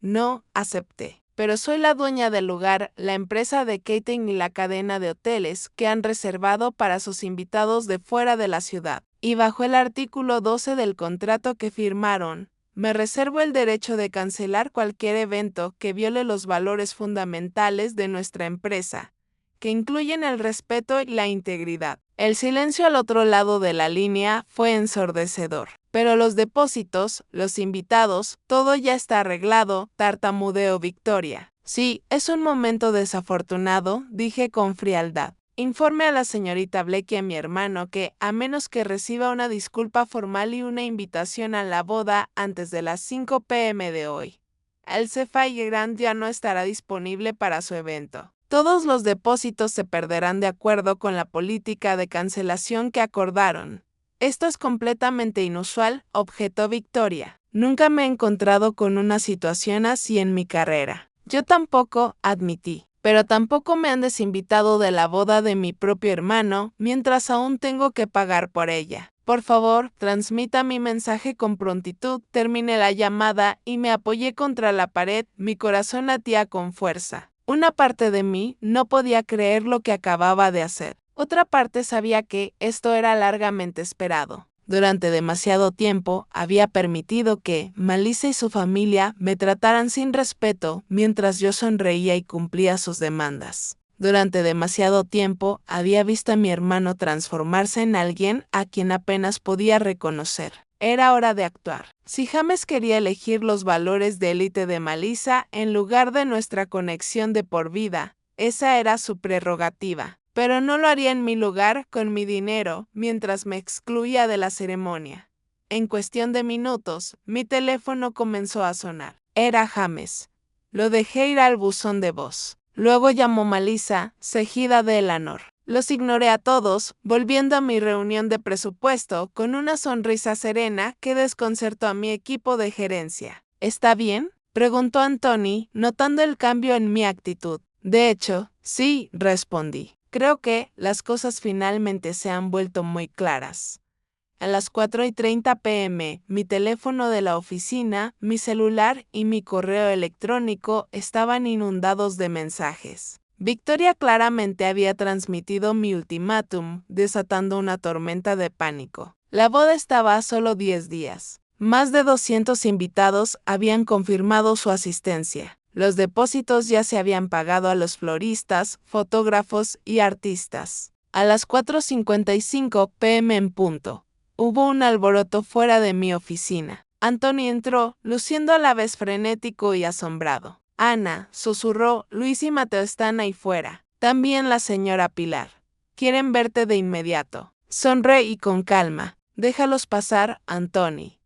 S1: No, acepté. Pero soy la dueña del lugar, la empresa de catering y la cadena de hoteles que han reservado para sus invitados de fuera de la ciudad. Y bajo el artículo 12 del contrato que firmaron, me reservo el derecho de cancelar cualquier evento que viole los valores fundamentales de nuestra empresa, que incluyen el respeto y la integridad. El silencio al otro lado de la línea fue ensordecedor. Pero los depósitos, los invitados, todo ya está arreglado, tartamudeó Victoria. Sí, es un momento desafortunado, dije con frialdad. Informe a la señorita Black y a mi hermano que, a menos que reciba una disculpa formal y una invitación a la boda antes de las 5 p.m. de hoy, el Cephai Grand ya no estará disponible para su evento. Todos los depósitos se perderán de acuerdo con la política de cancelación que acordaron. Esto es completamente inusual, objetó Victoria. Nunca me he encontrado con una situación así en mi carrera. Yo tampoco, admití. Pero tampoco me han desinvitado de la boda de mi propio hermano, mientras aún tengo que pagar por ella. Por favor, transmita mi mensaje con prontitud. Terminé la llamada y me apoyé contra la pared, mi corazón latía con fuerza. Una parte de mí no podía creer lo que acababa de hacer. Otra parte sabía que esto era largamente esperado. Durante demasiado tiempo había permitido que Melissa y su familia me trataran sin respeto mientras yo sonreía y cumplía sus demandas. Durante demasiado tiempo había visto a mi hermano transformarse en alguien a quien apenas podía reconocer. Era hora de actuar. Si James quería elegir los valores de élite de Melissa en lugar de nuestra conexión de por vida, esa era su prerrogativa. Pero no lo haría en mi lugar, con mi dinero, mientras me excluía de la ceremonia. En cuestión de minutos, mi teléfono comenzó a sonar. Era James. Lo dejé ir al buzón de voz. Luego llamó Malisa, seguida de Eleanor. Los ignoré a todos, volviendo a mi reunión de presupuesto con una sonrisa serena que desconcertó a mi equipo de gerencia. ¿Está bien?, preguntó Anthony, notando el cambio en mi actitud. De hecho, sí, respondí. Creo que las cosas finalmente se han vuelto muy claras. A las 4:30 p.m., mi teléfono de la oficina, mi celular y mi correo electrónico estaban inundados de mensajes. Victoria claramente había transmitido mi ultimátum, desatando una tormenta de pánico. La boda estaba a solo 10 días. Más de 200 invitados habían confirmado su asistencia. Los depósitos ya se habían pagado a los floristas, fotógrafos y artistas. A las 4:55 p.m. en punto, hubo un alboroto fuera de mi oficina. Anthony entró, luciendo a la vez frenético y asombrado. Ana, susurró, Luis y Mateo están ahí fuera. También la señora Pilar. Quieren verte de inmediato. Sonreí con calma. Déjalos pasar, Anthony.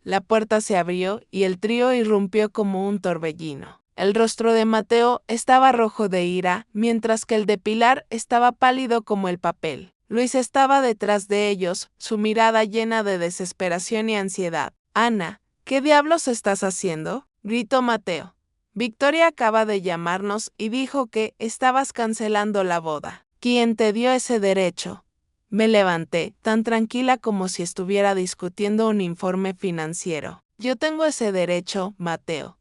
S1: La puerta se abrió y el trío irrumpió como un torbellino. El rostro de Mateo estaba rojo de ira, mientras que el de Pilar estaba pálido como el papel. Luis estaba detrás de ellos, su mirada llena de desesperación y ansiedad. Ana, ¿qué diablos estás haciendo?, gritó Mateo. Victoria acaba de llamarnos y dijo que estabas cancelando la boda. ¿Quién te dio ese derecho? Me levanté, tan tranquila como si estuviera discutiendo un informe financiero. Yo tengo ese derecho, Mateo.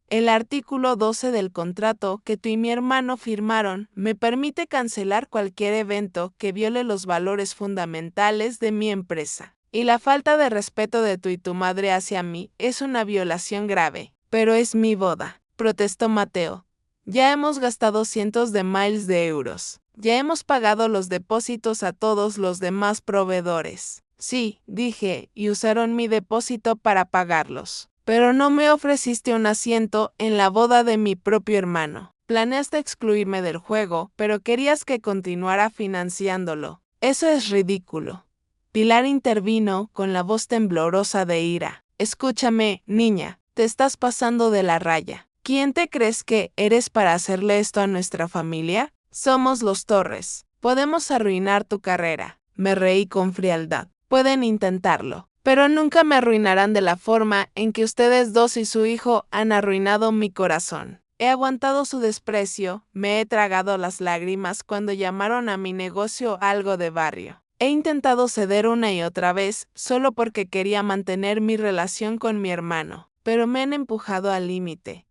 S1: El artículo 12 del contrato que tú y mi hermano firmaron me permite cancelar cualquier evento que viole los valores fundamentales de mi empresa. Y la falta de respeto de tú y tu madre hacia mí es una violación grave. Pero es mi boda, protestó Mateo. Ya hemos gastado cientos de miles de euros. Ya hemos pagado los depósitos a todos los demás proveedores. Sí, dije, y usaron mi depósito para pagarlos. Pero no me ofreciste un asiento en la boda de mi propio hermano. Planeaste excluirme del juego, pero querías que continuara financiándolo. Eso es ridículo. Pilar intervino con la voz temblorosa de ira. Escúchame, niña, te estás pasando de la raya. ¿Quién te crees que eres para hacerle esto a nuestra familia? Somos los Torres. Podemos arruinar tu carrera. Me reí con frialdad. Pueden intentarlo, pero nunca me arruinarán de la forma en que ustedes dos y su hijo han arruinado mi corazón. He aguantado su desprecio, me he tragado las lágrimas cuando llamaron a mi negocio algo de barrio. He intentado ceder una y otra vez solo porque quería mantener mi relación con mi hermano, pero me han empujado al límite.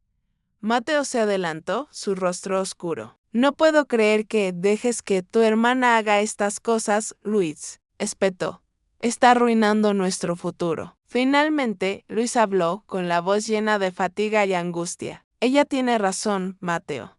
S1: Mateo se adelantó, su rostro oscuro. No puedo creer que dejes que tu hermana haga estas cosas, Luis, espetó. Está arruinando nuestro futuro. Finalmente, Luis habló con la voz llena de fatiga y angustia. Ella tiene razón, Mateo.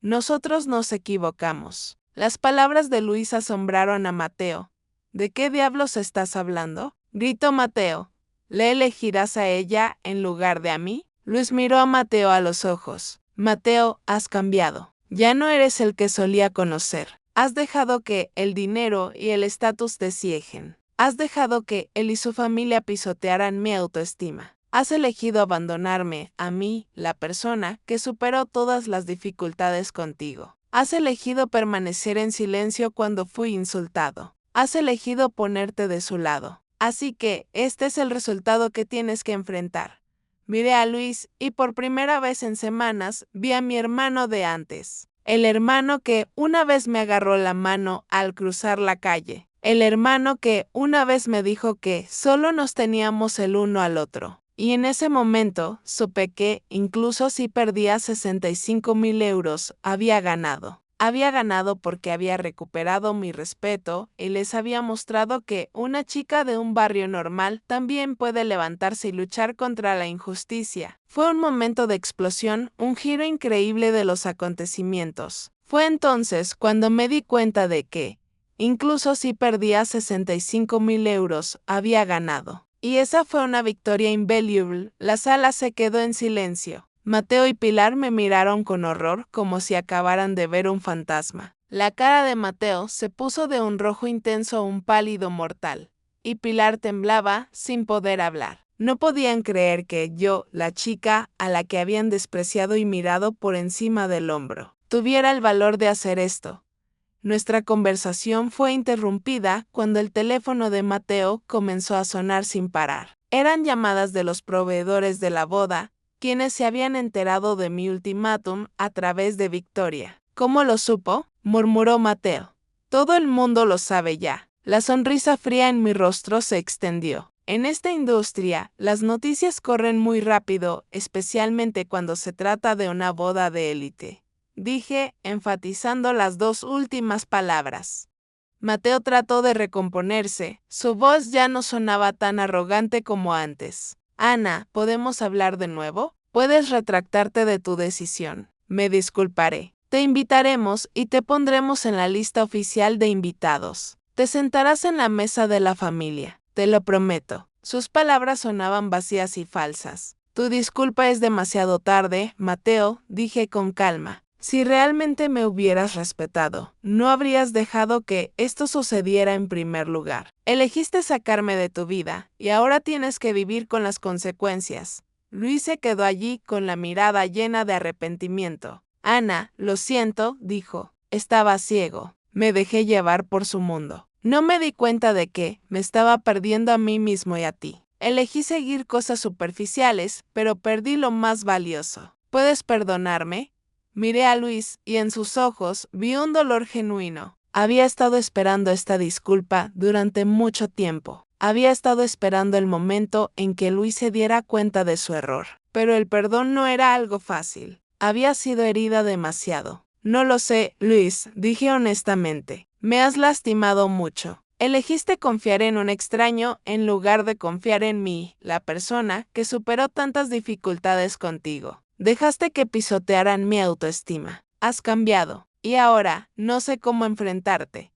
S1: Nosotros nos equivocamos. Las palabras de Luis asombraron a Mateo. ¿De qué diablos estás hablando?, gritó Mateo. ¿Le elegirás a ella en lugar de a mí? Luis miró a Mateo a los ojos. Mateo, has cambiado. Ya no eres el que solía conocer. Has dejado que el dinero y el estatus te cieguen. Has dejado que él y su familia pisotearan mi autoestima. Has elegido abandonarme, a mí, la persona que superó todas las dificultades contigo. Has elegido permanecer en silencio cuando fui insultado. Has elegido ponerte de su lado. Así que, este es el resultado que tienes que enfrentar. Miré a Luis y por primera vez en semanas vi a mi hermano de antes. El hermano que una vez me agarró la mano al cruzar la calle. El hermano que una vez me dijo que solo nos teníamos el uno al otro. Y en ese momento supe que, incluso si perdía 65,000 euros, había ganado. Había ganado porque había recuperado mi respeto y les había mostrado que una chica de un barrio normal también puede levantarse y luchar contra la injusticia. Fue un momento de explosión, un giro increíble de los acontecimientos. Fue entonces cuando me di cuenta de que, incluso si perdía 65,000 euros, había ganado. Y esa fue una victoria invaluable. La sala se quedó en silencio. Mateo y Pilar me miraron con horror como si acabaran de ver un fantasma. La cara de Mateo se puso de un rojo intenso a un pálido mortal, y Pilar temblaba sin poder hablar. No podían creer que yo, la chica a la que habían despreciado y mirado por encima del hombro, tuviera el valor de hacer esto. Nuestra conversación fue interrumpida cuando el teléfono de Mateo comenzó a sonar sin parar. Eran llamadas de los proveedores de la boda, quienes se habían enterado de mi ultimátum a través de Victoria. ¿Cómo lo supo?, murmuró Mateo. Todo el mundo lo sabe ya. La sonrisa fría en mi rostro se extendió. En esta industria, las noticias corren muy rápido, especialmente cuando se trata de una boda de élite, dije, enfatizando las dos últimas palabras. Mateo trató de recomponerse, su voz ya no sonaba tan arrogante como antes. Ana, ¿podemos hablar de nuevo? Puedes retractarte de tu decisión. Me disculparé. Te invitaremos y te pondremos en la lista oficial de invitados. Te sentarás en la mesa de la familia. Te lo prometo. Sus palabras sonaban vacías y falsas. Tu disculpa es demasiado tarde, Mateo, dije con calma. Si realmente me hubieras respetado, no habrías dejado que esto sucediera en primer lugar. Elegiste sacarme de tu vida, y ahora tienes que vivir con las consecuencias. Luis se quedó allí con la mirada llena de arrepentimiento. Ana, lo siento, dijo. Estaba ciego. Me dejé llevar por su mundo. No me di cuenta de que me estaba perdiendo a mí mismo y a ti. Elegí seguir cosas superficiales, pero perdí lo más valioso. ¿Puedes perdonarme? Miré a Luis y en sus ojos vi un dolor genuino. Había estado esperando esta disculpa durante mucho tiempo. Había estado esperando el momento en que Luis se diera cuenta de su error. Pero el perdón no era algo fácil. Había sido herida demasiado. No lo sé, Luis, dije honestamente. Me has lastimado mucho. Elegiste confiar en un extraño en lugar de confiar en mí, la persona que superó tantas dificultades contigo. Dejaste que pisotearan mi autoestima. Has cambiado. Y ahora, no sé cómo enfrentarte.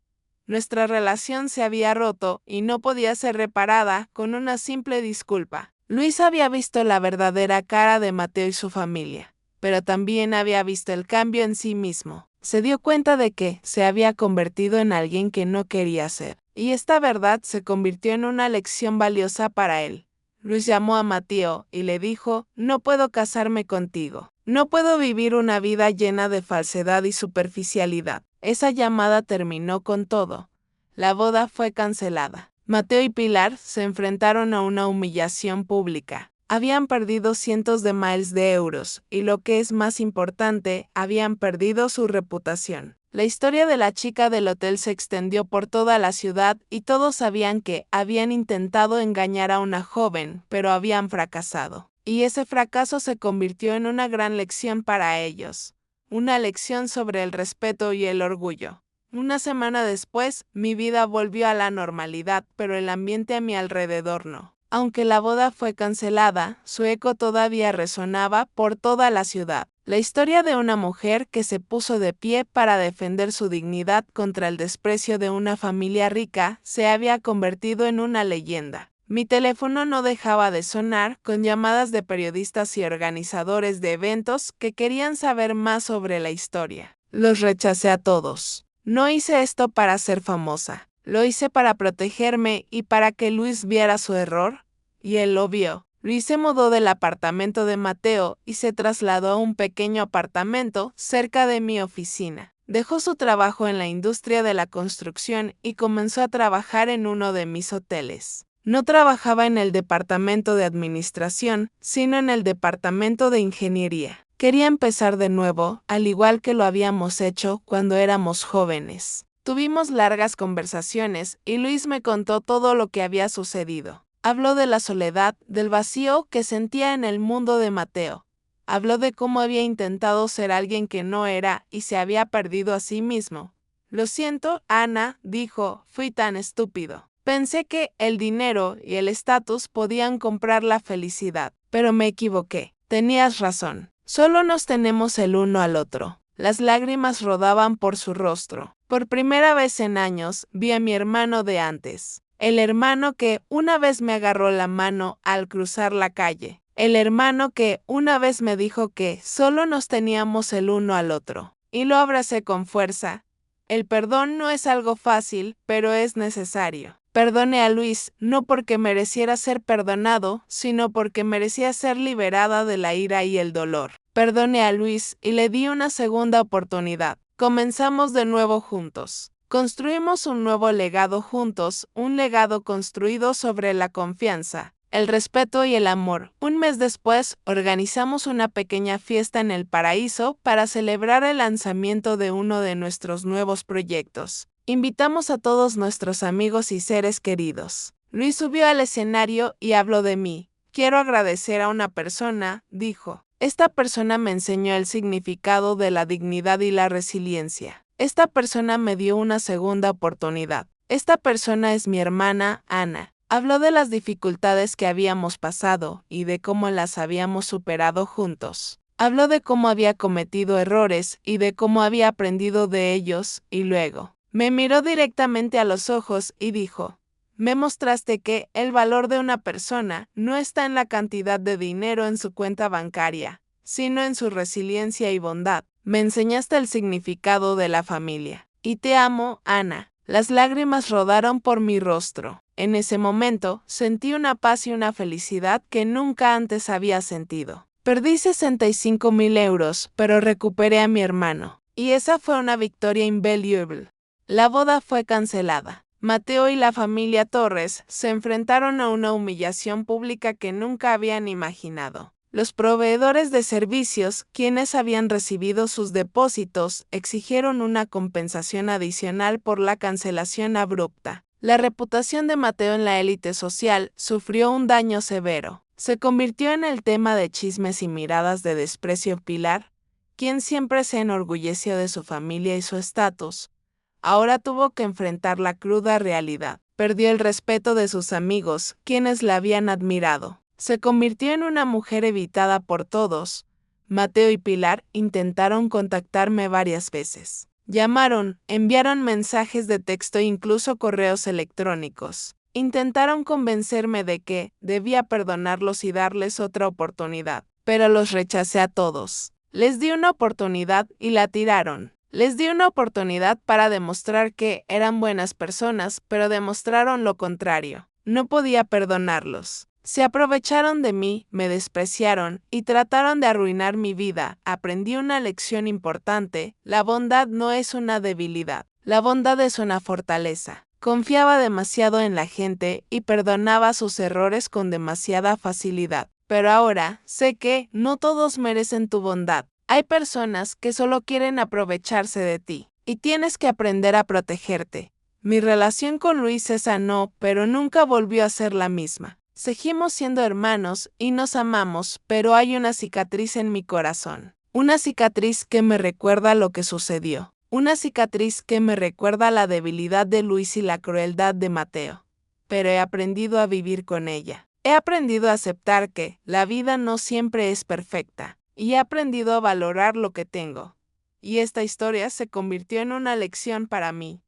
S1: Nuestra relación se había roto y no podía ser reparada con una simple disculpa. Luis había visto la verdadera cara de Mateo y su familia, pero también había visto el cambio en sí mismo. Se dio cuenta de que se había convertido en alguien que no quería ser, y esta verdad se convirtió en una lección valiosa para él. Luis llamó a Mateo y le dijo, no puedo casarme contigo. No puedo vivir una vida llena de falsedad y superficialidad. Esa llamada terminó con todo. La boda fue cancelada. Mateo y Pilar se enfrentaron a una humillación pública. Habían perdido cientos de miles de euros y, lo que es más importante, habían perdido su reputación. La historia de la chica del hotel se extendió por toda la ciudad y todos sabían que habían intentado engañar a una joven, pero habían fracasado. Y ese fracaso se convirtió en una gran lección para ellos. Una lección sobre el respeto y el orgullo. Una semana después, mi vida volvió a la normalidad, pero el ambiente a mi alrededor no. Aunque la boda fue cancelada, su eco todavía resonaba por toda la ciudad. La historia de una mujer que se puso de pie para defender su dignidad contra el desprecio de una familia rica se había convertido en una leyenda. Mi teléfono no dejaba de sonar con llamadas de periodistas y organizadores de eventos que querían saber más sobre la historia. Los rechacé a todos. No hice esto para ser famosa. Lo hice para protegerme y para que Luis viera su error, y él lo vio. Luis se mudó del apartamento de Mateo y se trasladó a un pequeño apartamento cerca de mi oficina. Dejó su trabajo en la industria de la construcción y comenzó a trabajar en uno de mis hoteles. No trabajaba en el departamento de administración, sino en el departamento de ingeniería. Quería empezar de nuevo, al igual que lo habíamos hecho cuando éramos jóvenes. Tuvimos largas conversaciones y Luis me contó todo lo que había sucedido. Habló de la soledad, del vacío que sentía en el mundo de Mateo. Habló de cómo había intentado ser alguien que no era y se había perdido a sí mismo. Lo siento, Ana, dijo, fui tan estúpido. Pensé que el dinero y el estatus podían comprar la felicidad, pero me equivoqué. Tenías razón. Solo nos tenemos el uno al otro. Las lágrimas rodaban por su rostro. Por primera vez en años vi a mi hermano de antes. El hermano que una vez me agarró la mano al cruzar la calle. El hermano que una vez me dijo que solo nos teníamos el uno al otro. Y lo abracé con fuerza. El perdón no es algo fácil, pero es necesario. Perdoné a Luis, no porque mereciera ser perdonado, sino porque merecía ser liberada de la ira y el dolor. Perdoné a Luis y le di una segunda oportunidad. Comenzamos de nuevo juntos. Construimos un nuevo legado juntos, un legado construido sobre la confianza, el respeto y el amor. Un mes después, organizamos una pequeña fiesta en el paraíso para celebrar el lanzamiento de uno de nuestros nuevos proyectos. Invitamos a todos nuestros amigos y seres queridos. Luis subió al escenario y habló de mí. Quiero agradecer a una persona, dijo. Esta persona me enseñó el significado de la dignidad y la resiliencia. Esta persona me dio una segunda oportunidad. Esta persona es mi hermana, Ana. Habló de las dificultades que habíamos pasado y de cómo las habíamos superado juntos. Habló de cómo había cometido errores y de cómo había aprendido de ellos, y luego me miró directamente a los ojos y dijo, me mostraste que el valor de una persona no está en la cantidad de dinero en su cuenta bancaria, sino en su resiliencia y bondad. Me enseñaste el significado de la familia. Y te amo, Ana. Las lágrimas rodaron por mi rostro. En ese momento, sentí una paz y una felicidad que nunca antes había sentido. Perdí 65,000 euros, pero recuperé a mi hermano. Y esa fue una victoria invaluable. La boda fue cancelada. Mateo y la familia Torres se enfrentaron a una humillación pública que nunca habían imaginado. Los proveedores de servicios, quienes habían recibido sus depósitos, exigieron una compensación adicional por la cancelación abrupta. La reputación de Mateo en la élite social sufrió un daño severo. Se convirtió en el tema de chismes y miradas de desprecio. Pilar, quien siempre se enorgulleció de su familia y su estatus, ahora tuvo que enfrentar la cruda realidad. Perdió el respeto de sus amigos, quienes la habían admirado. Se convirtió en una mujer evitada por todos. Mateo y Pilar intentaron contactarme varias veces. Llamaron, enviaron mensajes de texto e incluso correos electrónicos. Intentaron convencerme de que debía perdonarlos y darles otra oportunidad, pero los rechacé a todos. Les di una oportunidad y la tiraron. Les di una oportunidad para demostrar que eran buenas personas, pero demostraron lo contrario. No podía perdonarlos. Se aprovecharon de mí, me despreciaron y trataron de arruinar mi vida. Aprendí una lección importante: la bondad no es una debilidad, la bondad es una fortaleza. Confiaba demasiado en la gente y perdonaba sus errores con demasiada facilidad. Pero ahora sé que no todos merecen tu bondad. Hay personas que solo quieren aprovecharse de ti, y tienes que aprender a protegerte. Mi relación con Luis se sanó, pero nunca volvió a ser la misma. Seguimos siendo hermanos y nos amamos, pero hay una cicatriz en mi corazón. Una cicatriz que me recuerda lo que sucedió. Una cicatriz que me recuerda la debilidad de Luis y la crueldad de Mateo. Pero he aprendido a vivir con ella. He aprendido a aceptar que la vida no siempre es perfecta. Y he aprendido a valorar lo que tengo. Y esta historia se convirtió en una lección para mí.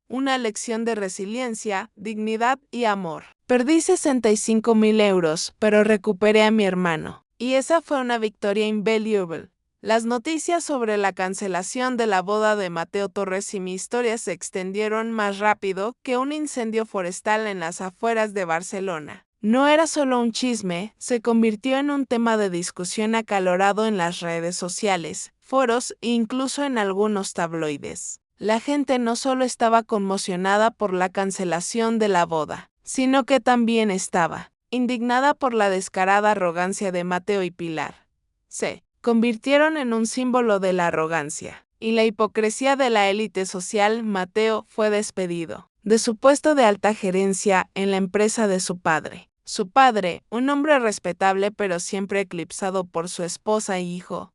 S1: Una lección de resiliencia, dignidad y amor. Perdí 65,000 euros, pero recuperé a mi hermano. Y esa fue una victoria invaluable. Las noticias sobre la cancelación de la boda de Mateo Torres y mi historia se extendieron más rápido que un incendio forestal en las afueras de Barcelona. No era solo un chisme, se convirtió en un tema de discusión acalorado en las redes sociales, foros e incluso en algunos tabloides. La gente no solo estaba conmocionada por la cancelación de la boda, sino que también estaba indignada por la descarada arrogancia de Mateo y Pilar. Se convirtieron en un símbolo de la arrogancia y la hipocresía de la élite social. Mateo fue despedido de su puesto de alta gerencia en la empresa de su padre. Su padre, un hombre respetable pero siempre eclipsado por su esposa e hijo,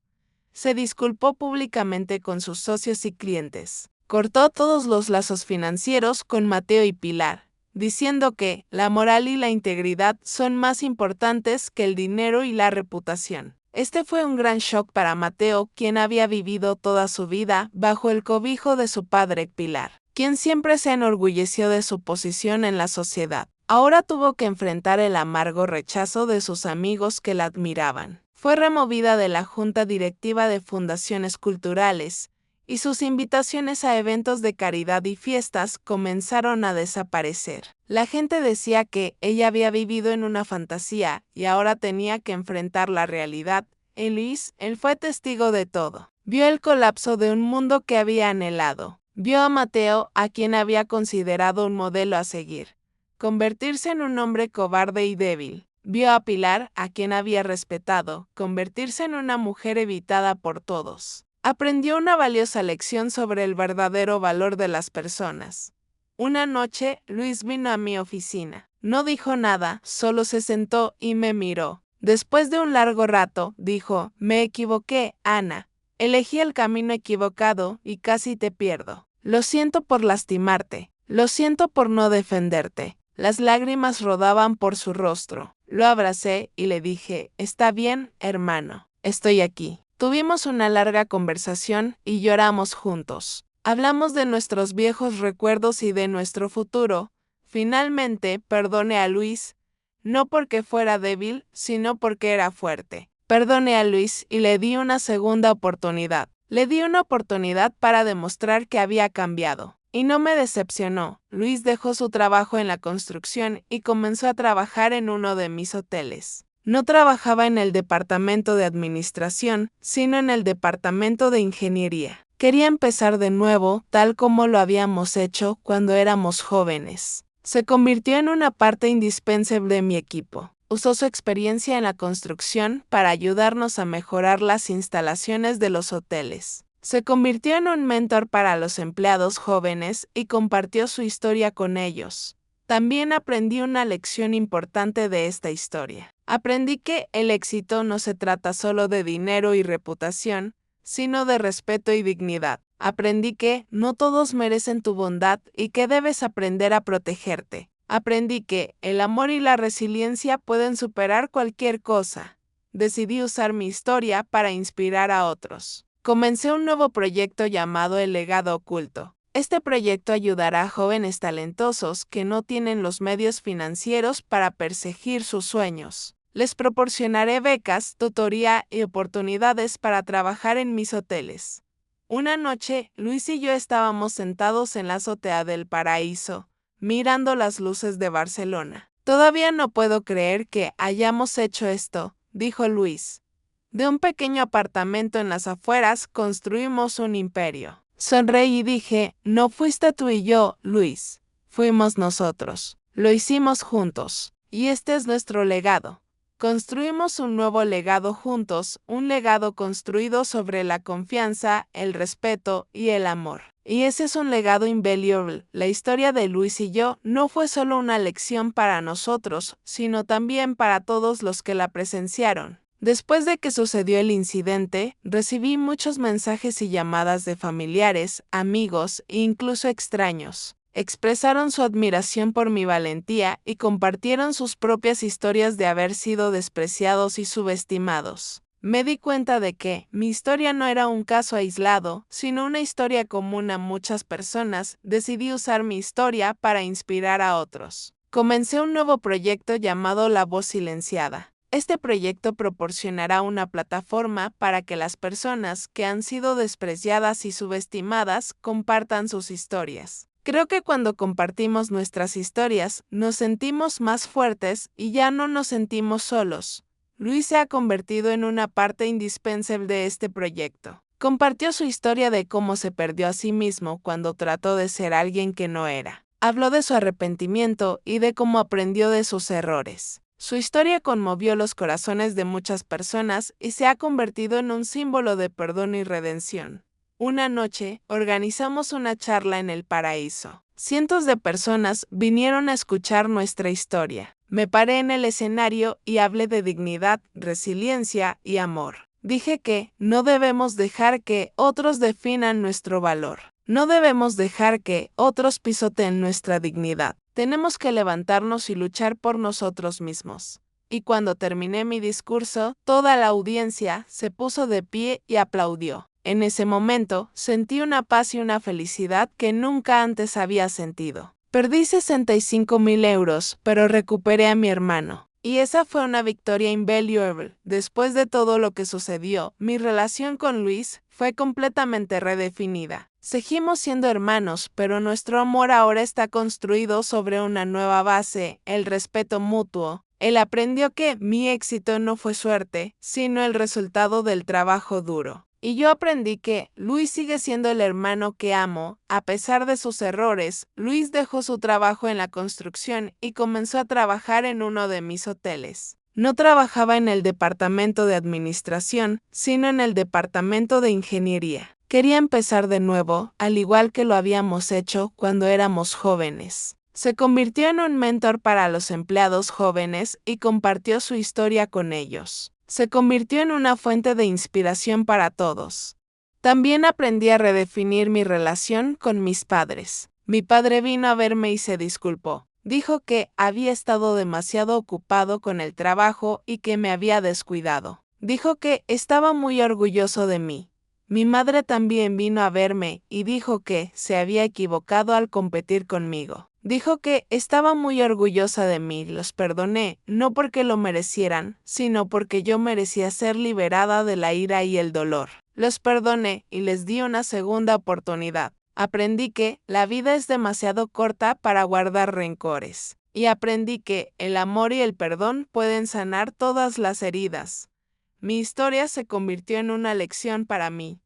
S1: se disculpó públicamente con sus socios y clientes. Cortó todos los lazos financieros con Mateo y Pilar, diciendo que la moral y la integridad son más importantes que el dinero y la reputación. Este fue un gran shock para Mateo, quien había vivido toda su vida bajo el cobijo de su padre Pilar, quien siempre se enorgulleció de su posición en la sociedad. Ahora tuvo que enfrentar el amargo rechazo de sus amigos que la admiraban. Fue removida de la junta directiva de fundaciones culturales y sus invitaciones a eventos de caridad y fiestas comenzaron a desaparecer. La gente decía que ella había vivido en una fantasía y ahora tenía que enfrentar la realidad. Y Luis, él fue testigo de todo. Vio el colapso de un mundo que había anhelado. Vio a Mateo, a quien había considerado un modelo a seguir, convertirse en un hombre cobarde y débil. Vio a Pilar, a quien había respetado, convertirse en una mujer evitada por todos. Aprendió una valiosa lección sobre el verdadero valor de las personas. Una noche, Luis vino a mi oficina. No dijo nada, solo se sentó y me miró. Después de un largo rato, dijo: «Me equivoqué, Ana. Elegí el camino equivocado y casi te pierdo. Lo siento por lastimarte. Lo siento por no defenderte». Las lágrimas rodaban por su rostro. Lo abracé y le dije: «Está bien, hermano. Estoy aquí». Tuvimos una larga conversación y lloramos juntos. Hablamos de nuestros viejos recuerdos y de nuestro futuro. Finalmente, perdoné a Luis, no porque fuera débil, sino porque era fuerte. Perdoné a Luis y le di una segunda oportunidad. Le di una oportunidad para demostrar que había cambiado. Y no me decepcionó. Luis dejó su trabajo en la construcción y comenzó a trabajar en uno de mis hoteles. No trabajaba en el departamento de administración, sino en el departamento de ingeniería. Quería empezar de nuevo, tal como lo habíamos hecho cuando éramos jóvenes. Se convirtió en una parte indispensable de mi equipo. Usó su experiencia en la construcción para ayudarnos a mejorar las instalaciones de los hoteles. Se convirtió en un mentor para los empleados jóvenes y compartió su historia con ellos. También aprendí una lección importante de esta historia. Aprendí que el éxito no se trata solo de dinero y reputación, sino de respeto y dignidad. Aprendí que no todos merecen tu bondad y que debes aprender a protegerte. Aprendí que el amor y la resiliencia pueden superar cualquier cosa. Decidí usar mi historia para inspirar a otros. Comencé un nuevo proyecto llamado El Legado Oculto. Este proyecto ayudará a jóvenes talentosos que no tienen los medios financieros para perseguir sus sueños. Les proporcionaré becas, tutoría y oportunidades para trabajar en mis hoteles. Una noche, Luis y yo estábamos sentados en la azotea del Paraíso, mirando las luces de Barcelona. «Todavía no puedo creer que hayamos hecho esto», dijo Luis. «De un pequeño apartamento en las afueras construimos un imperio». Sonreí y dije: «No fuiste tú y yo, Luis. Fuimos nosotros. Lo hicimos juntos. Y este es nuestro legado». Construimos un nuevo legado juntos, un legado construido sobre la confianza, el respeto y el amor. Y ese es un legado invaluable. La historia de Luis y yo no fue solo una lección para nosotros, sino también para todos los que la presenciaron. Después de que sucedió el incidente, recibí muchos mensajes y llamadas de familiares, amigos e incluso extraños. Expresaron su admiración por mi valentía y compartieron sus propias historias de haber sido despreciados y subestimados. Me di cuenta de que mi historia no era un caso aislado, sino una historia común a muchas personas. Decidí usar mi historia para inspirar a otros. Comencé un nuevo proyecto llamado La Voz Silenciada. Este proyecto proporcionará una plataforma para que las personas que han sido despreciadas y subestimadas compartan sus historias. Creo que cuando compartimos nuestras historias, nos sentimos más fuertes y ya no nos sentimos solos. Luis se ha convertido en una parte indispensable de este proyecto. Compartió su historia de cómo se perdió a sí mismo cuando trató de ser alguien que no era. Habló de su arrepentimiento y de cómo aprendió de sus errores. Su historia conmovió los corazones de muchas personas y se ha convertido en un símbolo de perdón y redención. Una noche, organizamos una charla en el Paraíso. Cientos de personas vinieron a escuchar nuestra historia. Me paré en el escenario y hablé de dignidad, resiliencia y amor. Dije que no debemos dejar que otros definan nuestro valor. No debemos dejar que otros pisoteen nuestra dignidad. Tenemos que levantarnos y luchar por nosotros mismos. Y cuando terminé mi discurso, toda la audiencia se puso de pie y aplaudió. En ese momento, sentí una paz y una felicidad que nunca antes había sentido. Perdí 65,000 euros, pero recuperé a mi hermano. Y esa fue una victoria invaluable. Después de todo lo que sucedió, mi relación con Luis fue completamente redefinida. Seguimos siendo hermanos, pero nuestro amor ahora está construido sobre una nueva base, el respeto mutuo. Él aprendió que mi éxito no fue suerte, sino el resultado del trabajo duro. Y yo aprendí que Luis sigue siendo el hermano que amo. A pesar de sus errores, Luis dejó su trabajo en la construcción y comenzó a trabajar en uno de mis hoteles. No trabajaba en el departamento de administración, sino en el departamento de ingeniería. Quería empezar de nuevo, al igual que lo habíamos hecho cuando éramos jóvenes. Se convirtió en un mentor para los empleados jóvenes y compartió su historia con ellos. Se convirtió en una fuente de inspiración para todos. También aprendí a redefinir mi relación con mis padres. Mi padre vino a verme y se disculpó. Dijo que había estado demasiado ocupado con el trabajo y que me había descuidado. Dijo que estaba muy orgulloso de mí. Mi madre también vino a verme y dijo que se había equivocado al competir conmigo. Dijo que estaba muy orgullosa de mí. Los perdoné, no porque lo merecieran, sino porque yo merecía ser liberada de la ira y el dolor. Los perdoné y les di una segunda oportunidad. Aprendí que la vida es demasiado corta para guardar rencores. Y aprendí que el amor y el perdón pueden sanar todas las heridas. Mi historia se convirtió en una lección para mí.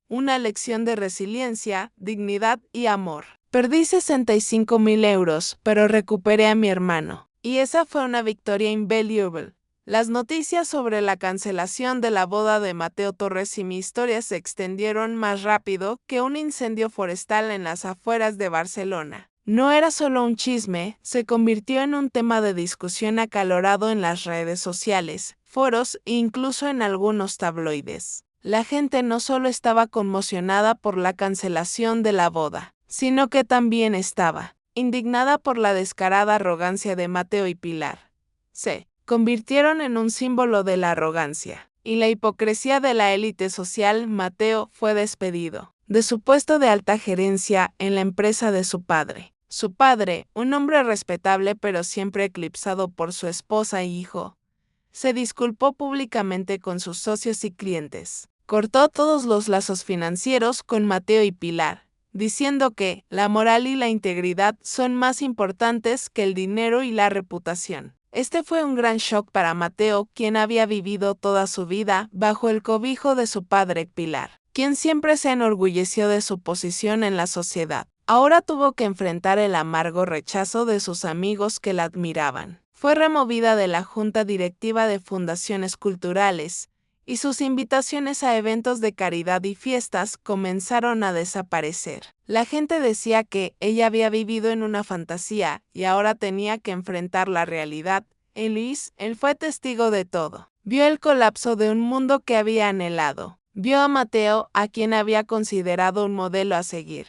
S1: Una lección de resiliencia, dignidad y amor. Perdí 65,000 euros, pero recuperé a mi hermano. Y esa fue una victoria invaluable. Las noticias sobre la cancelación de la boda de Mateo Torres y mi historia se extendieron más rápido que un incendio forestal en las afueras de Barcelona. No era solo un chisme, se convirtió en un tema de discusión acalorado en las redes sociales, foros e incluso en algunos tabloides. La gente no solo estaba conmocionada por la cancelación de la boda, sino que también estaba indignada por la descarada arrogancia de Mateo y Pilar. Se convirtieron en un símbolo de la arrogancia y la hipocresía de la élite social. Mateo fue despedido de su puesto de alta gerencia en la empresa de su padre. Su padre, un hombre respetable pero siempre eclipsado por su esposa e hijo, se disculpó públicamente con sus socios y clientes. Cortó todos los lazos financieros con Mateo y Pilar, diciendo que la moral y la integridad son más importantes que el dinero y la reputación. Este fue un gran shock para Mateo, quien había vivido toda su vida bajo el cobijo de su padre Pilar, quien siempre se enorgulleció de su posición en la sociedad. Ahora tuvo que enfrentar el amargo rechazo de sus amigos que la admiraban. Fue removida de la junta directiva de fundaciones culturales, y sus invitaciones a eventos de caridad y fiestas comenzaron a desaparecer. La gente decía que ella había vivido en una fantasía y ahora tenía que enfrentar la realidad. Luis, él fue testigo de todo. Vio el colapso de un mundo que había anhelado. Vio a Mateo, a quien había considerado un modelo a seguir,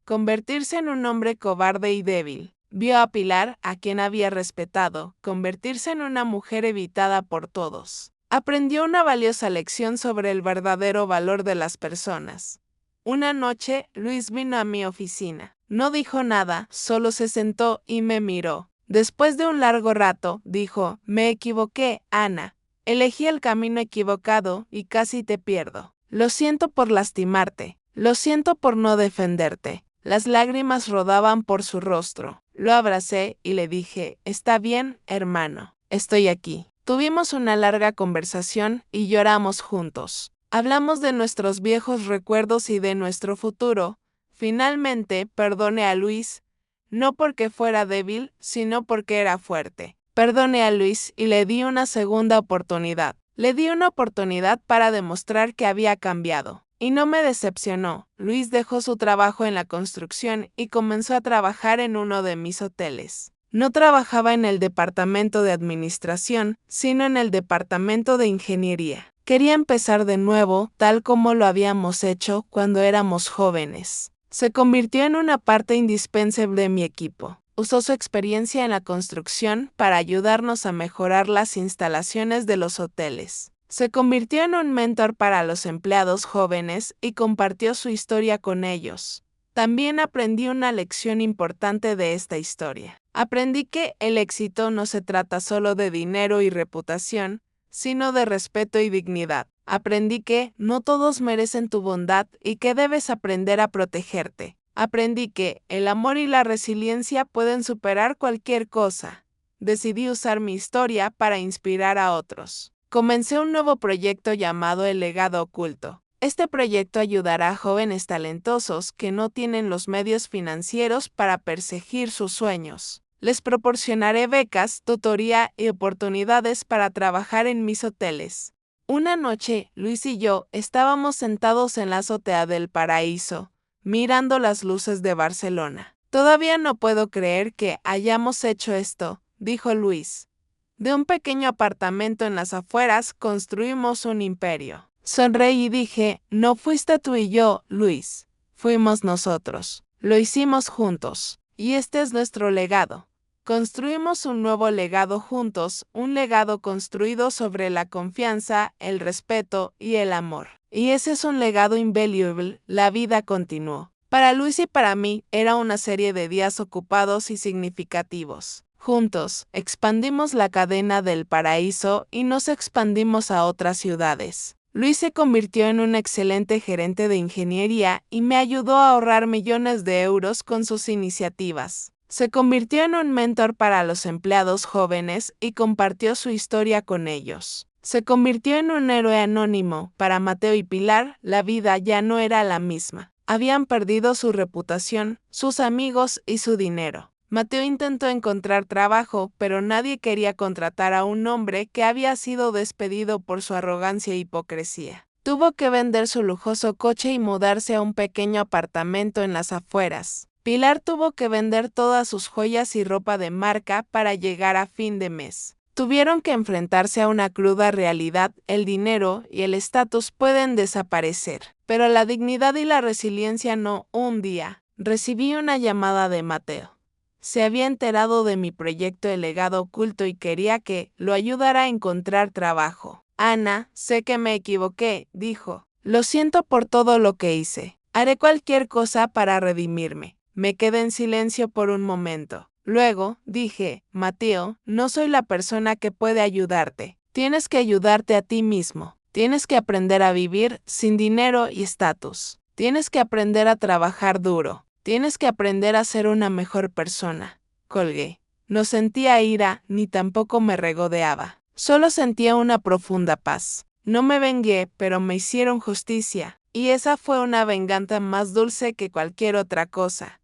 S1: convertirse en un hombre cobarde y débil. Vio a Pilar, a quien había respetado, convertirse en una mujer evitada por todos. Aprendió una valiosa lección sobre el verdadero valor de las personas. Una noche, Luis vino a mi oficina. No dijo nada, solo se sentó y me miró. Después de un largo rato, dijo: «Me equivoqué, Ana. Elegí el camino equivocado y casi te pierdo. Lo siento por lastimarte. Lo siento por no defenderte». Las lágrimas rodaban por su rostro. Lo abracé y le dije: «Está bien, hermano. Estoy aquí». Tuvimos una larga conversación y lloramos juntos. Hablamos de nuestros viejos recuerdos y de nuestro futuro. Finalmente, perdoné a Luis, no porque fuera débil, sino porque era fuerte. Perdoné a Luis y le di una segunda oportunidad. Le di una oportunidad para demostrar que había cambiado. Y no me decepcionó. Luis dejó su trabajo en la construcción y comenzó a trabajar en uno de mis hoteles. No trabajaba en el departamento de administración, sino en el departamento de ingeniería. Quería empezar de nuevo, tal como lo habíamos hecho cuando éramos jóvenes. Se convirtió en una parte indispensable de mi equipo. Usó su experiencia en la construcción para ayudarnos a mejorar las instalaciones de los hoteles. Se convirtió en un mentor para los empleados jóvenes y compartió su historia con ellos. También aprendí una lección importante de esta historia. Aprendí que el éxito no se trata solo de dinero y reputación, sino de respeto y dignidad. Aprendí que no todos merecen tu bondad y que debes aprender a protegerte. Aprendí que el amor y la resiliencia pueden superar cualquier cosa. Decidí usar mi historia para inspirar a otros. Comencé un nuevo proyecto llamado El Legado Oculto. Este proyecto ayudará a jóvenes talentosos que no tienen los medios financieros para perseguir sus sueños. Les proporcionaré becas, tutoría y oportunidades para trabajar en mis hoteles. Una noche, Luis y yo estábamos sentados en la azotea del Paraíso, mirando las luces de Barcelona. Todavía no puedo creer que hayamos hecho esto, dijo Luis. De un pequeño apartamento en las afueras construimos un imperio. Sonreí y dije, no fuiste tú y yo, Luis. Fuimos nosotros. Lo hicimos juntos. Y este es nuestro legado. Construimos un nuevo legado juntos, un legado construido sobre la confianza, el respeto y el amor. Y ese es un legado invaluable, la vida continuó. Para Luis y para mí era una serie de días ocupados y significativos. Juntos, expandimos la cadena del Paraíso y nos expandimos a otras ciudades. Luis se convirtió en un excelente gerente de ingeniería y me ayudó a ahorrar millones de euros con sus iniciativas. Se convirtió en un mentor para los empleados jóvenes y compartió su historia con ellos. Se convirtió en un héroe anónimo. Para Mateo y Pilar, la vida ya no era la misma. Habían perdido su reputación, sus amigos y su dinero. Mateo intentó encontrar trabajo, pero nadie quería contratar a un hombre que había sido despedido por su arrogancia e hipocresía. Tuvo que vender su lujoso coche y mudarse a un pequeño apartamento en las afueras. Pilar tuvo que vender todas sus joyas y ropa de marca para llegar a fin de mes. Tuvieron que enfrentarse a una cruda realidad: el dinero y el estatus pueden desaparecer, pero la dignidad y la resiliencia no. Un día, recibí una llamada de Mateo. Se había enterado de mi proyecto El Legado Oculto y quería que lo ayudara a encontrar trabajo. Ana, sé que me equivoqué, dijo. Lo siento por todo lo que hice. Haré cualquier cosa para redimirme. Me quedé en silencio por un momento. Luego, dije, Mateo, no soy la persona que puede ayudarte. Tienes que ayudarte a ti mismo. Tienes que aprender a vivir sin dinero y estatus. Tienes que aprender a trabajar duro. Tienes que aprender a ser una mejor persona. Colgué. No sentía ira, ni tampoco me regodeaba. Solo sentía una profunda paz. No me vengué, pero me hicieron justicia. Y esa fue una venganza más dulce que cualquier otra cosa.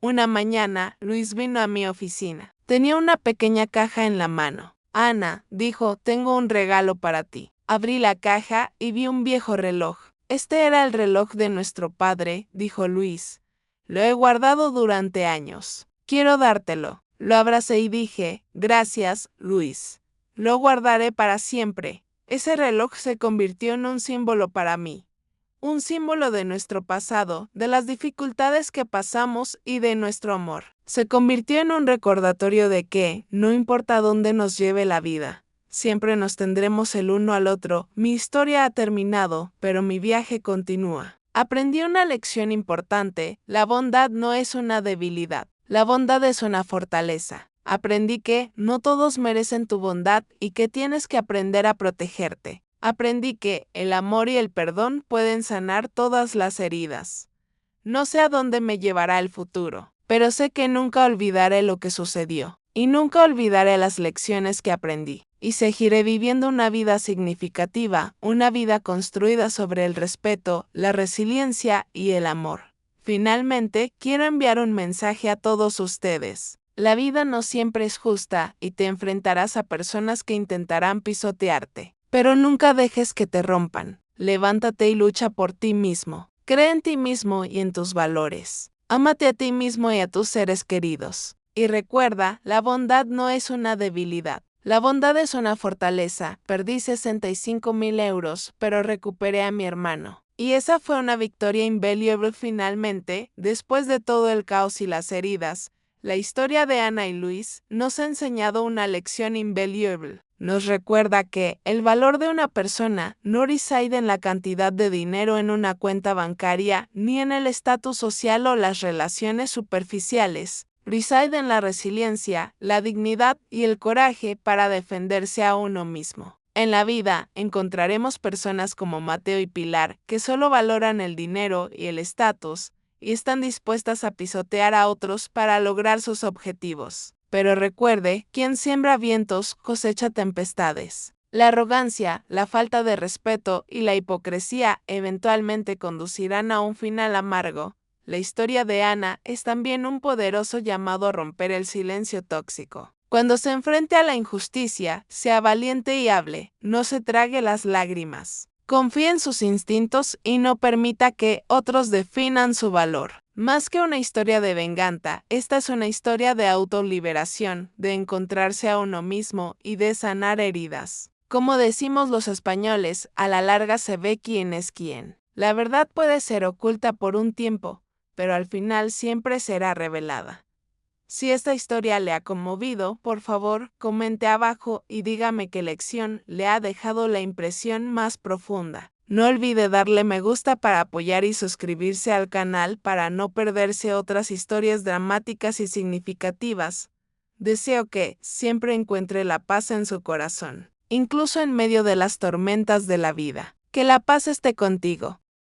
S1: Una mañana, Luis vino a mi oficina. Tenía una pequeña caja en la mano. Ana, dijo, tengo un regalo para ti. Abrí la caja y vi un viejo reloj. Este era el reloj de nuestro padre, dijo Luis. Lo he guardado durante años. Quiero dártelo. Lo abracé y dije, gracias, Luis. Lo guardaré para siempre. Ese reloj se convirtió en un símbolo para mí. Un símbolo de nuestro pasado, de las dificultades que pasamos y de nuestro amor. Se convirtió en un recordatorio de que, no importa dónde nos lleve la vida, siempre nos tendremos el uno al otro. Mi historia ha terminado, pero mi viaje continúa. Aprendí una lección importante: la bondad no es una debilidad, la bondad es una fortaleza. Aprendí que no todos merecen tu bondad y que tienes que aprender a protegerte. Aprendí que el amor y el perdón pueden sanar todas las heridas. No sé a dónde me llevará el futuro, pero sé que nunca olvidaré lo que sucedió, y nunca olvidaré las lecciones que aprendí, y seguiré viviendo una vida significativa, una vida construida sobre el respeto, la resiliencia y el amor. Finalmente, quiero enviar un mensaje a todos ustedes. La vida no siempre es justa y te enfrentarás a personas que intentarán pisotearte. Pero nunca dejes que te rompan. Levántate y lucha por ti mismo. Cree en ti mismo y en tus valores. Ámate a ti mismo y a tus seres queridos. Y recuerda, la bondad no es una debilidad. La bondad es una fortaleza. Perdí 65,000 euros, pero recuperé a mi hermano. Y esa fue una victoria invaluable. Finalmente, después de todo el caos y las heridas, la historia de Ana y Luis nos ha enseñado una lección invaluable. Nos recuerda que el valor de una persona no reside en la cantidad de dinero en una cuenta bancaria, ni en el estatus social o las relaciones superficiales. reside en la resiliencia, la dignidad y el coraje para defenderse a uno mismo. En la vida encontraremos personas como Mateo y Pilar que solo valoran el dinero y el estatus y están dispuestas a pisotear a otros para lograr sus objetivos. Pero recuerde, quien siembra vientos cosecha tempestades. La arrogancia, la falta de respeto y la hipocresía eventualmente conducirán a un final amargo. La historia de Ana es también un poderoso llamado a romper el silencio tóxico. Cuando se enfrente a la injusticia, sea valiente y hable, no se trague las lágrimas. Confíe en sus instintos y no permita que otros definan su valor. Más que una historia de venganza, esta es una historia de autoliberación, de encontrarse a uno mismo y de sanar heridas. Como decimos los españoles, a la larga se ve quién es quién. La verdad puede ser oculta por un tiempo, pero al final siempre será revelada. Si esta historia le ha conmovido, por favor, comente abajo y dígame qué lección le ha dejado la impresión más profunda. No olvide darle me gusta para apoyar y suscribirse al canal para no perderse otras historias dramáticas y significativas. Deseo que siempre encuentre la paz en su corazón, incluso en medio de las tormentas de la vida. Que la paz esté contigo.